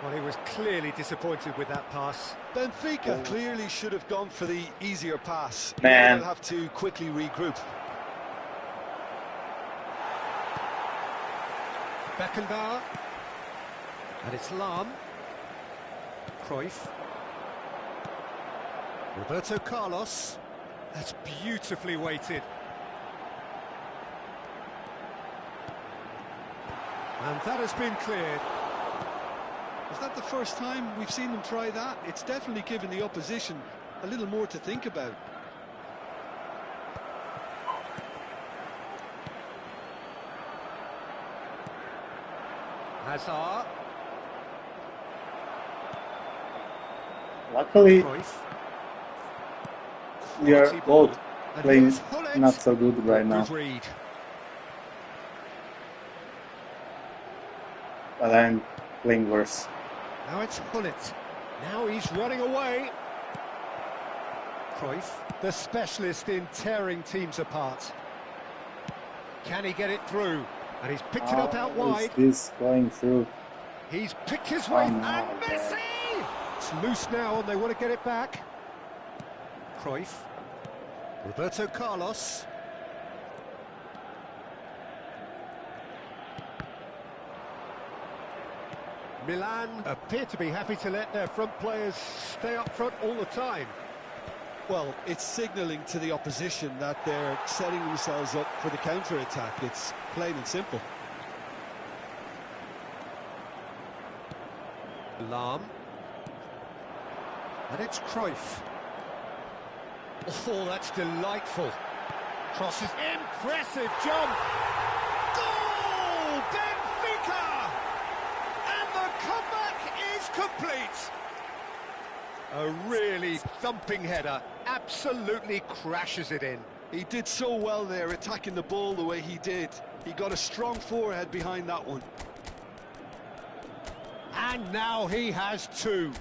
Well, he was clearly disappointed with that pass.
Benfica clearly should have gone for the easier pass.
Man.
They'll have to quickly regroup.
Beckenbauer. And it's Lahm. Cruyff. Roberto Carlos. That's beautifully weighted. And that has been cleared.
Is that the first time we've seen them try that? It's definitely given the opposition a little more to think about.
Hazard.
Luckily,
Cruyff.
we are
Quality ball.
both
And
playing
here's Hullet.
not so good right now.
Good read.
But I'm playing worse.
Now it's Hullet. Now he's running away. Cruyff, the specialist in tearing teams apart. Can he get it through? And he's picked it up out wide.
Is this going through?
He's picked his way.
Oh, no.
And Messi! It's loose now and they want to get it back. Cruyff. Roberto Carlos. Milan appear to be happy to let their front players stay up front all the time.
Well, it's signalling to the opposition that they're setting themselves up for the counter-attack. It's plain and simple.
Lahm. And it's Cruyff. Oh, that's delightful. Crosses. Impressive jump. Goal! Benfica! And the comeback is complete. A really thumping header. Absolutely crashes it in.
He did so well there, attacking the ball the way he did. He got a strong forehead behind that one.
And now he has two.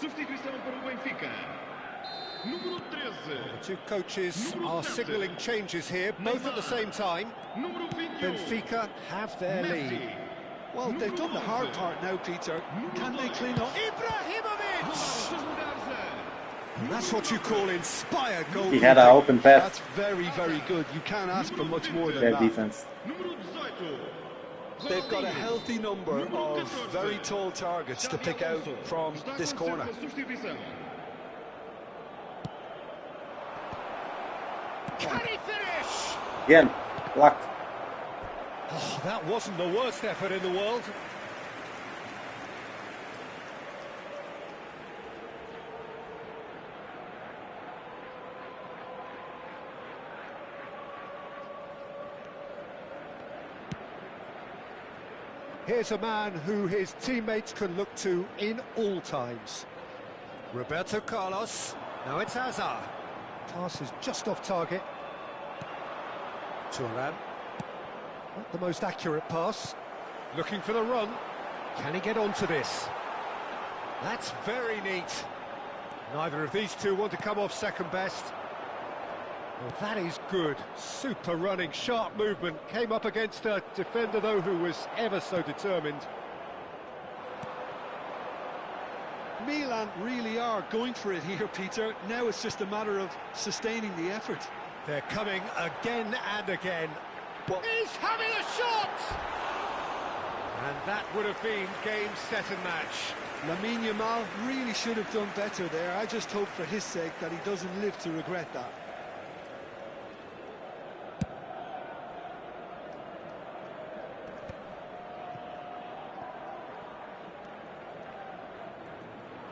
Substituição para o Benfica. Número 13.
The two coaches are signalling changes here, both at the same time.
Número 21.
Benfica have their lead.
Well, they've done the hard part now, Peter. Can they clean up?
Ibrahimovic! And that's what you call inspired goal.
He had an open path.
That's very, very good. You can't ask for much more than
Their
that.
defense.
Número 18.
They've got a healthy number of very tall targets to pick out from this corner.
Can he finish?
Again, luck.
Oh, that wasn't the worst effort in the world. Here's a man who his teammates can look to in all times. Roberto Carlos. Now it's Hazard. Pass is just off target. Thuram. Not the most accurate pass. Looking for the run. Can he get onto this? That's very neat. Neither of these two want to come off second best. Well, that is good. Super running, sharp movement. Came up against a defender, though, who was ever so determined.
Milan really are going for it here, Peter. Now it's just a matter of sustaining the effort.
They're coming again and again.
Well,
He's having a shot! And that would have been game, set and match.
Lamine Yamal really should have done better there. I just hope for his sake that he doesn't live to regret that.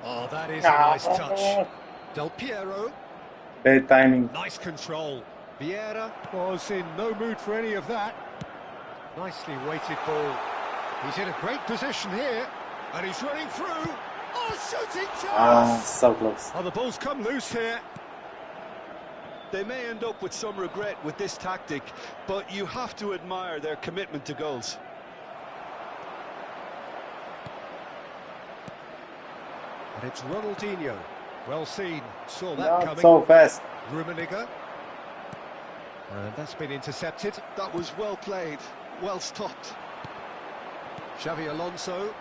Oh, that is a nice touch. Del Piero.
Bad timing.
Nice control. Vieira was in no mood for any of that. Nicely weighted ball. He's in a great position here. And he's running through. Oh, shooting chance!
So close.
Oh, the ball's come loose here.
They may end up with some regret with this tactic, but you have to admire their commitment to goals.
And it's Ronaldinho. Well seen. Saw that
Not
coming.
so fast.
Rummenigge. And that's been intercepted.
That was well played, well stopped.
Xavi Alonso.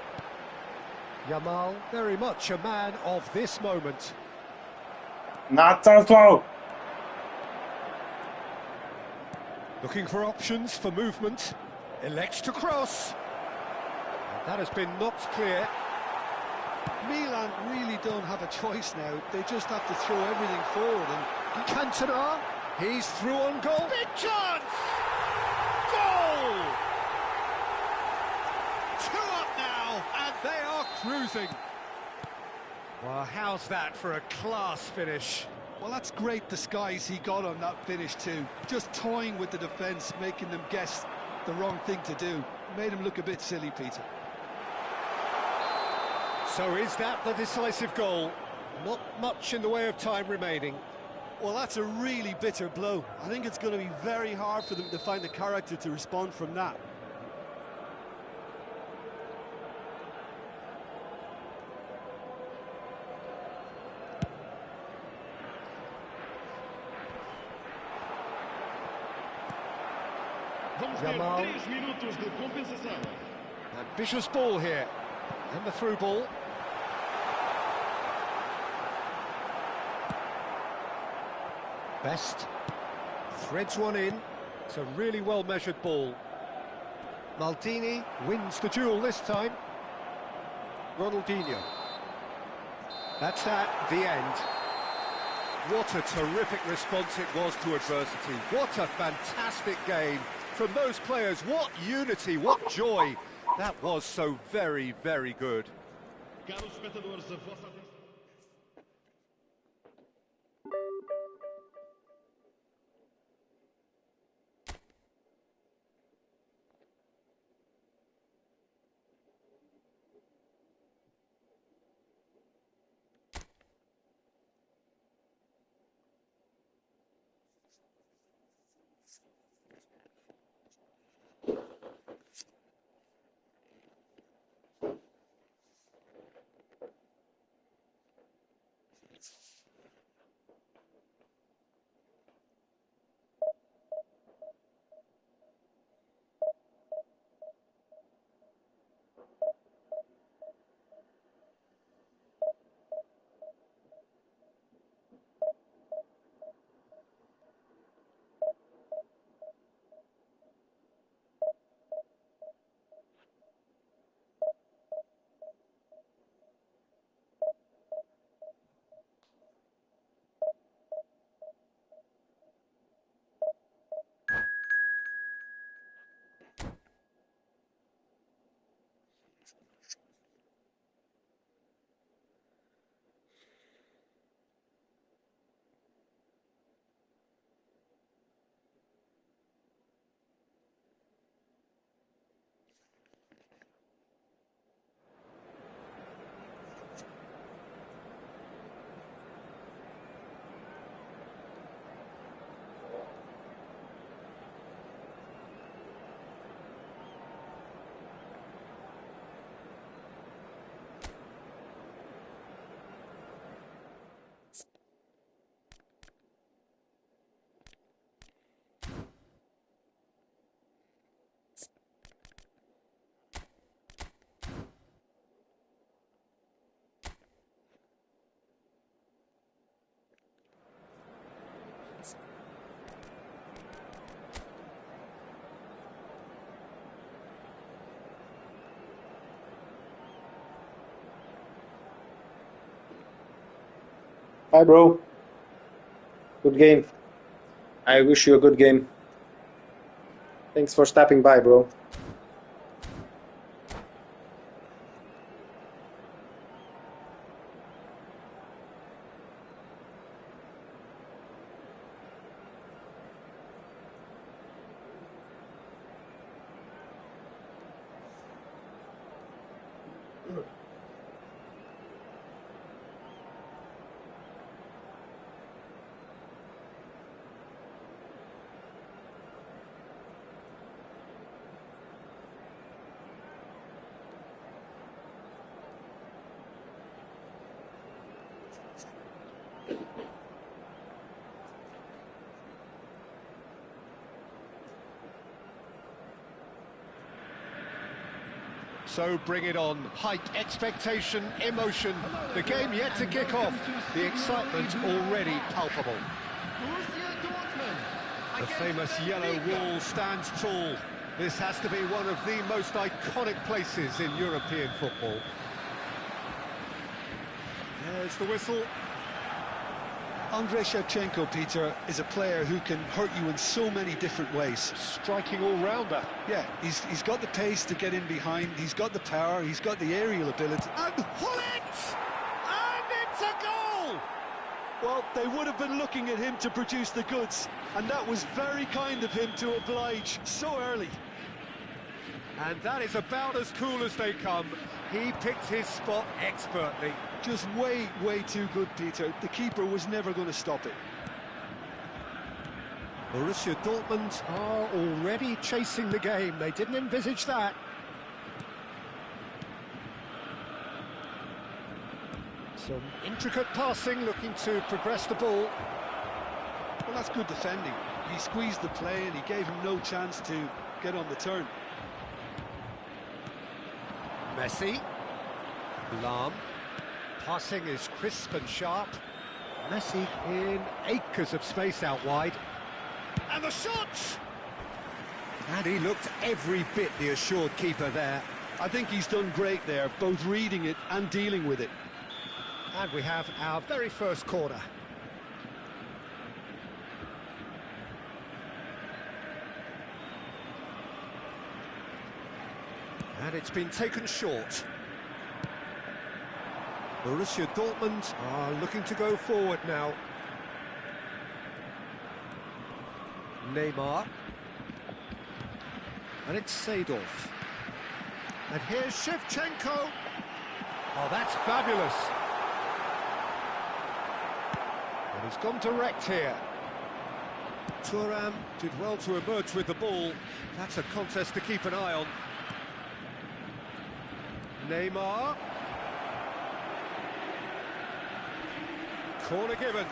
Yamal, very much a man of this moment.
Not so slow.
Looking for options for movement. Elects to cross. And that has been knocked clear.
Milan really don't have a choice now. They just have to throw everything forward. And
Cantona. He's through on goal. Big chance! Goal! 2 up now, and they are cruising. Well, how's that for a class finish?
well, that's great disguise he got on that finish too. Just toying with the defence, making them guess the wrong thing to do. Made him look a bit silly, Peter.
So is that the decisive goal? Not much in the way of time remaining.
Well, that's a really bitter blow. I think it's going to be very hard for them to find the character to respond from that.
Vamos ter
Jamal.
3 minutos de compensação.
Ambitious ball here. And the through ball. Best. Threads one in. It's a really well-measured ball. Maldini wins the duel this time. Ronaldinho. That's that, the end. What a terrific response it was to adversity. What a fantastic game from those players. What unity, what joy. That was so very, very good.
Caros espectadores, a vossa atenção.
Hi, bro. Good game. I wish you a good game. Thanks for stopping by, bro.
So bring it on. Hype, expectation, emotion. The game yet to kick off. The excitement already palpable.
Borussia Dortmund.
The famous yellow wall stands tall. This has to be one of the most iconic places in European football. There's the whistle.
Andrei Shevchenko, Peter, is a player who can hurt you in so many different ways.
Striking all-rounder.
Yeah, he's got the pace to get in behind, he's got the power, he's got the aerial ability.
And Hullet! And it's a goal!
Well, they would have been looking at him to produce the goods, and that was very kind of him to oblige so early.
And that is about as cool as they come. He picked his spot expertly.
Just way, way too good, Peter. The keeper was never going to stop it.
Borussia Dortmund are already chasing the game. They didn't envisage that. Some intricate passing, looking to progress the ball.
Well, that's good defending. He squeezed the play and he gave him no chance to get on the turn.
Messi. Lahm. Passing is crisp and sharp. Messi in acres of space out wide. And the shot! And he looked every bit the assured keeper there.
I think he's done great there, both reading it and dealing with it.
And we have our very first corner. And it's been taken short. Borussia Dortmund are looking to go forward now. Neymar. And it's Seedorf. And here's Shevchenko. Oh, that's fabulous. And he's gone direct here. Thuram did well to emerge with the ball. That's a contest to keep an eye on. Neymar. Corner given.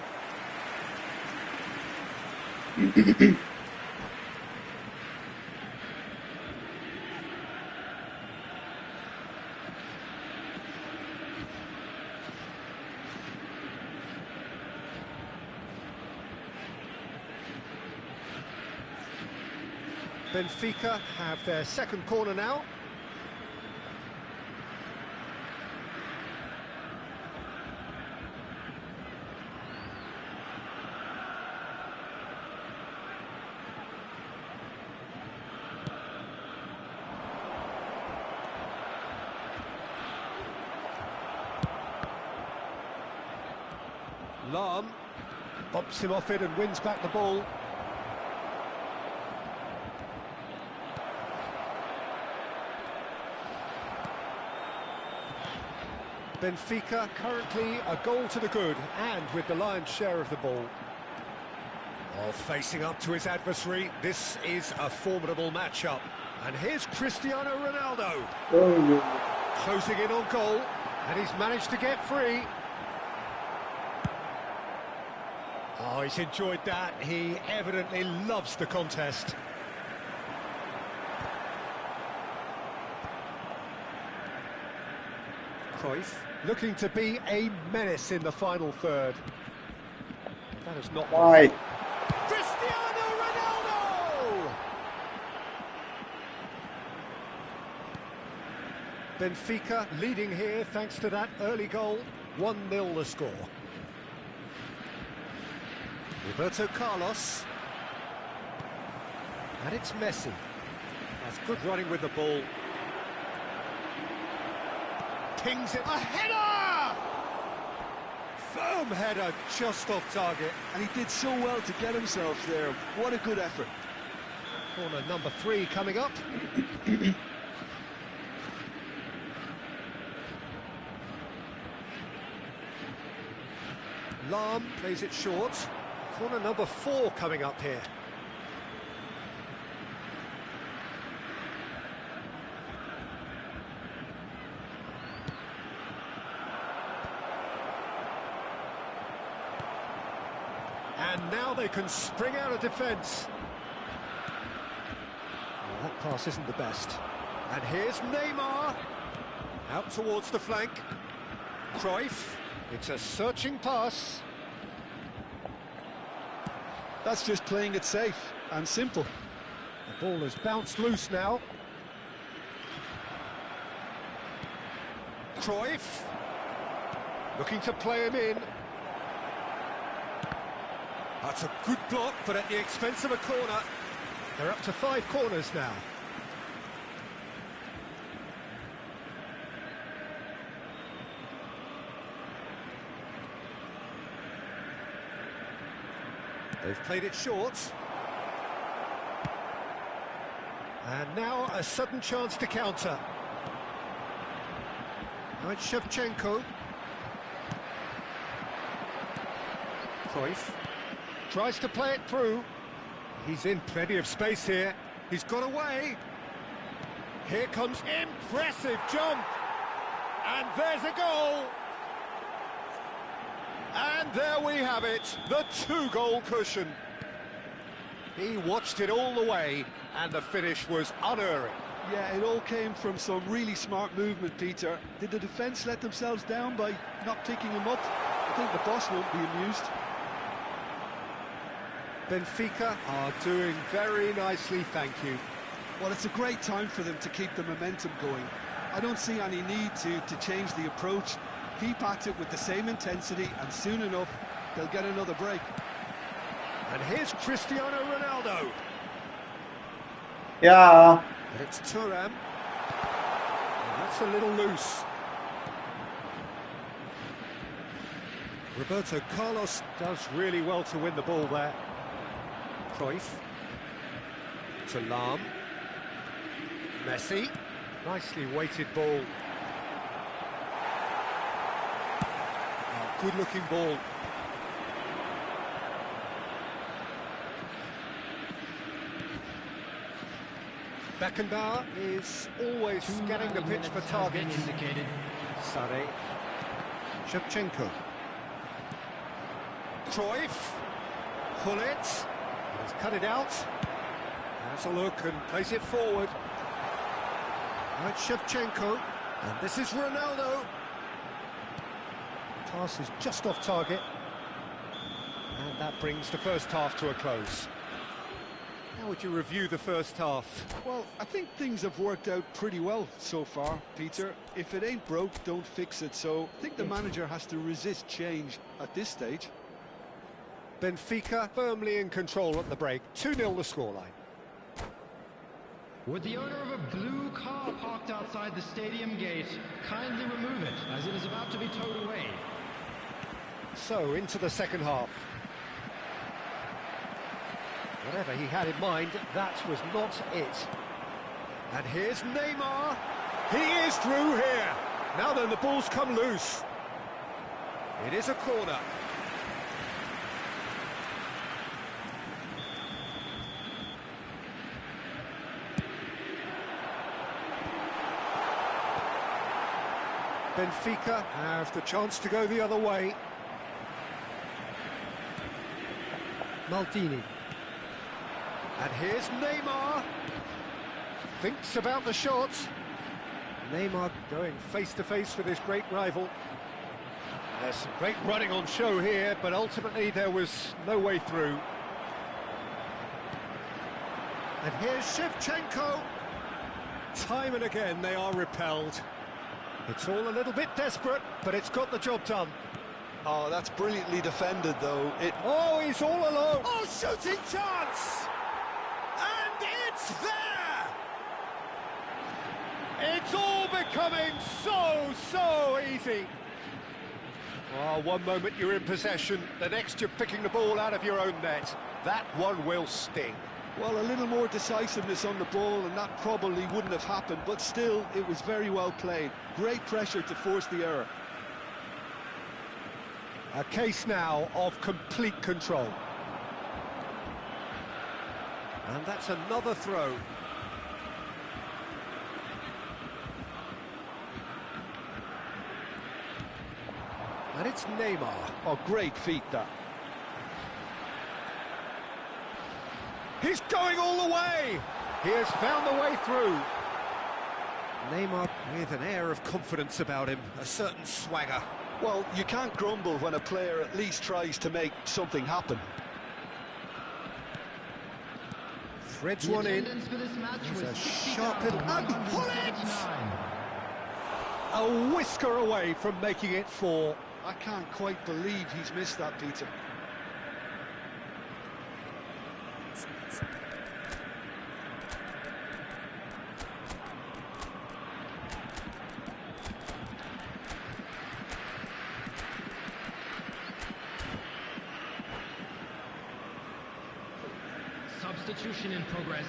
Benfica have their second corner now. Lahm bumps him off it and wins back the ball. Benfica currently a goal to the good and with the lion's share of the ball. Oh, facing up to his adversary, this is a formidable matchup. And here's Cristiano Ronaldo. Closing in on goal, and he's managed to get free. Oh, he's enjoyed that. He evidently loves the contest. Cruyff looking to be a menace in the final third. That is not...
Why?
Cristiano Ronaldo! Benfica leading here thanks to that early goal. 1-0 the score. Roberto Carlos. And it's Messi. That's good running with the ball. Pings it. A header! Firm header just off target.
And he did so well to get himself there. What a good effort.
Corner number 3 coming up. Lahm plays it short. Corner number 4 coming up here. And now they can spring out of defence. Well, that pass isn't the best. And here's Neymar. Out towards the flank. Cruyff. It's a searching pass.
That's just playing it safe and simple.
The ball has bounced loose now. Cruyff. Looking to play him in. That's a good block, but at the expense of a corner. They're up to 5 corners now. They've played it short. And now a sudden chance to counter. Now it's Shevchenko. Cruyff tries to play it through. He's in plenty of space here. He's got away. Here comes impressive jump. And there's a goal. And there we have it, the 2-goal cushion. He watched it all the way, and the finish was unerring.
Yeah, it all came from some really smart movement, Peter. Did the defence let themselves down by not picking him up? I think the boss won't be amused.
Benfica are doing very nicely, thank you.
Well, it's a great time for them to keep the momentum going. I don't see any need to change the approach. Keep at it with the same intensity, and soon enough, they'll get another break.
And here's Cristiano Ronaldo.
Yeah.
And it's Thuram. That's a little loose. Roberto Carlos does really well to win the ball there. Cruyff. To Lahm. Messi. Nicely weighted ball. Oh, good-looking ball. Beckenbauer is always scanning the pitch for targets.
Indicated.
Sare. Shevchenko. Cruyff. Hullet. He's cut it out. Has a look and plays it forward. Now it's Shevchenko. And this is Ronaldo. Pass is just off target. And that brings the first half to a close. How would you review the first half?
Well, I think things have worked out pretty well so far, Peter. If it ain't broke, don't fix it. So I think the manager has to resist change at this stage.
Benfica firmly in control at the break. 2-0 the scoreline.
Would the owner of a blue car parked outside the stadium gate kindly remove it, as it is about to be towed away?
So, into the second half. Whatever he had in mind, that was not it. And here's Neymar. He is through here. Now then, the ball's come loose. It is a corner. Benfica have the chance to go the other way. Maldini. And here's Neymar. Thinks about the shot. Neymar going face-to-face with his great rival. There's some great running on show here, but ultimately there was no way through. And here's Shevchenko. Time and again they are repelled. It's all a little bit desperate, but it's got the job done.
Oh, that's brilliantly defended, though.
Oh, he's all alone. Oh, shooting chance! And it's there! It's all becoming so easy. Oh, one moment you're in possession, the next you're picking the ball out of your own net. That one will sting.
Well, a little more decisiveness on the ball, and that probably wouldn't have happened, but still, it was very well played. Great pressure to force the error.
A case now of complete control. And that's another throw. And it's Neymar.
Oh, great feat, that.
He's going all the way! He has found the way through. Neymar with an air of confidence about him, a certain swagger.
Well, you can't grumble when a player at least tries to make something happen.
Threads
The
one in.
attendance for this match
He's
was
a sharp little... And Hullet!
60,139.
A whisker away from making it 4.
I can't quite believe he's missed that, Peter.
Substitution in progress.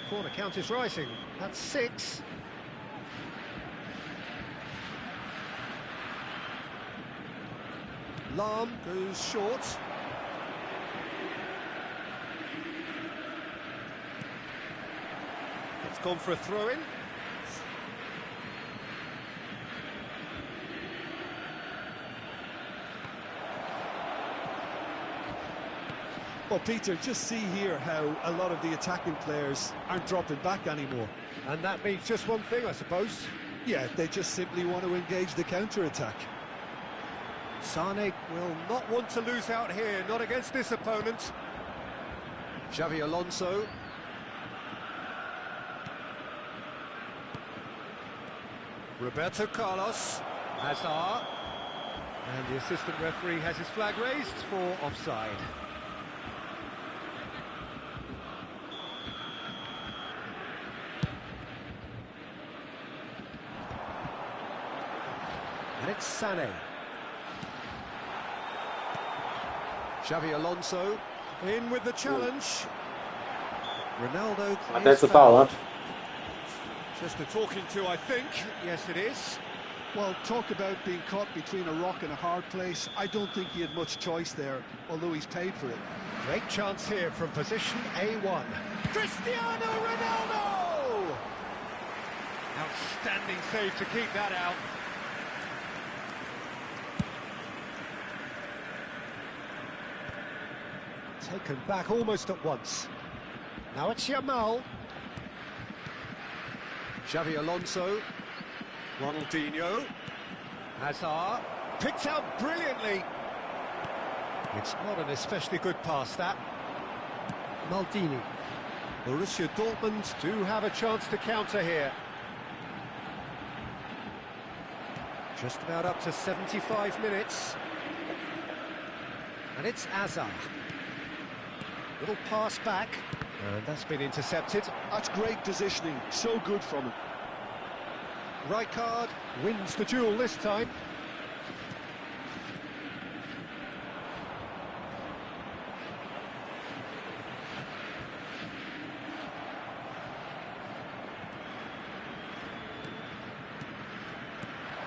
The corner count is rising. That's 6. Lahm goes short. gone for a throw-in.
Well, Peter, just see here how a lot of the attacking players aren't dropping back anymore.
And that means just one thing, I suppose.
Yeah, they just simply want to engage the counter-attack.
Sane will not want to lose out here, not against this opponent. Xavi Alonso. Roberto Carlos. Hazard. And the assistant referee has his flag raised for offside. And it's Sané. Xavi Alonso in with the challenge. Ronaldo.
That's a foul, huh?
Just a talking to, I think. Yes, it is.
Well, talk about being caught between a rock and a hard place. I don't think he had much choice there, although he's paid for it.
Great chance here from position A1. Cristiano Ronaldo! Outstanding save to keep that out. Taken back almost at once. Now it's Yamal. Xavi Alonso. Ronaldinho. Hazard. Picked out brilliantly. It's not an especially good pass, that. Maldini. Borussia Dortmund do have a chance to counter here. Just about up to 75 minutes. And it's Hazard. Little pass back, and that's been intercepted.
That's great positioning, so good from him.
Rijkaard wins the duel this time.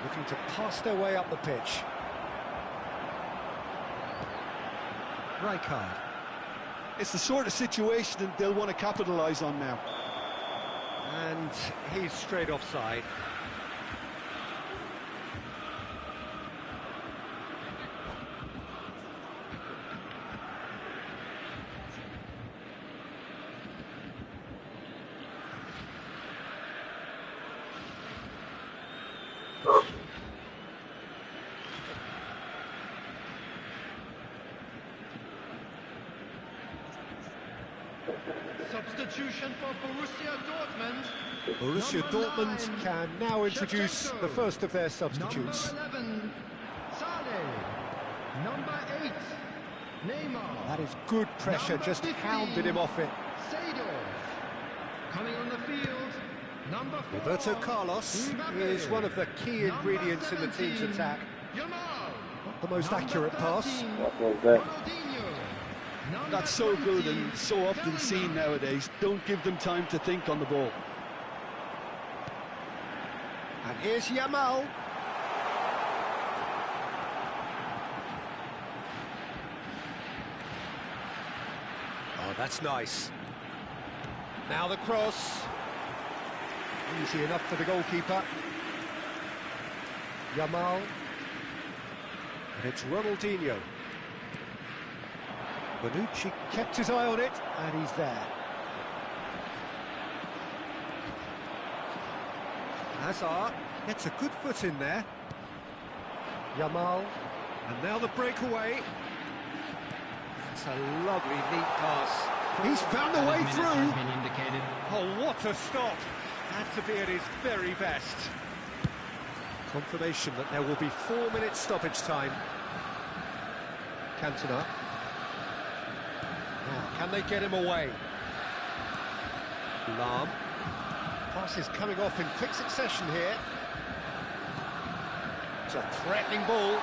Looking to pass their way up the pitch. Rijkaard.
It's the sort of situation that they'll want to capitalise on now.
And he's straight offside.
Substitution for Borussia Dortmund.
Borussia Dortmund can now introduce the first of their substitutes.
Number 11, Sané. Number 8, Neymar.
That is good pressure,
Number
just
15,
hounded him off it.
Seedorf. Coming on the field, number 4,
Roberto Carlos
Mbappe.
is one of the key ingredients in the team's attack.
Yamal.
Not the most
Number
accurate pass.
13,
What was that?
Ronaldinho. Number
That's so good
20,
and so often seen nowadays. Don't give them time to think on the ball.
And here's Yamal. Oh, that's nice. Now the cross. Easy enough for the goalkeeper. Yamal. And it's Ronaldinho. Bonucci kept his eye on it, and he's there. Hazard gets a good foot in there. Yamal, and now the breakaway. That's a lovely, neat pass. He's found a way through. Oh, what a stop. Had to be at his very best. Confirmation that there will be 4 minutes stoppage time. Cantona. Now, can they get him away? Lahm. Pass is coming off in quick succession here. It's a threatening ball.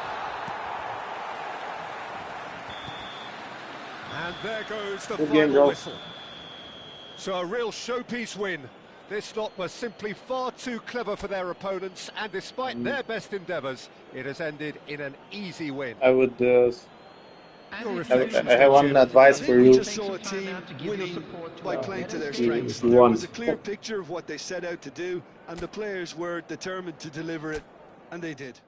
And there goes the final whistle. So a real showpiece win. This lot was simply far too clever for their opponents, and despite their best endeavours, it has ended in an easy win.
I would
Your
I
reflections
have
then,
one
Jim.
advice
I
for
think we
you.
just saw a team winning by playing to their strengths.
If you
There was a
want.
clear picture of what they set out to do, and the players were determined to deliver it, and they did.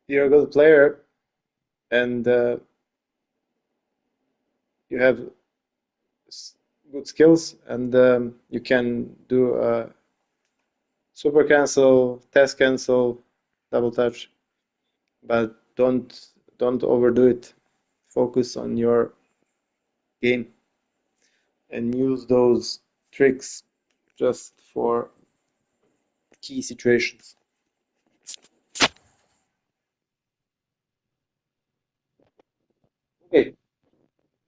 You're a good player and you have good skills, and you can do super cancel, test cancel, double touch, but don't overdo it. Focus on your game and use those tricks just for key situations. Okay,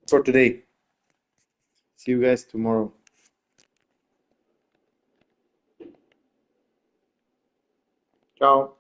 for today. See you guys tomorrow. Ciao.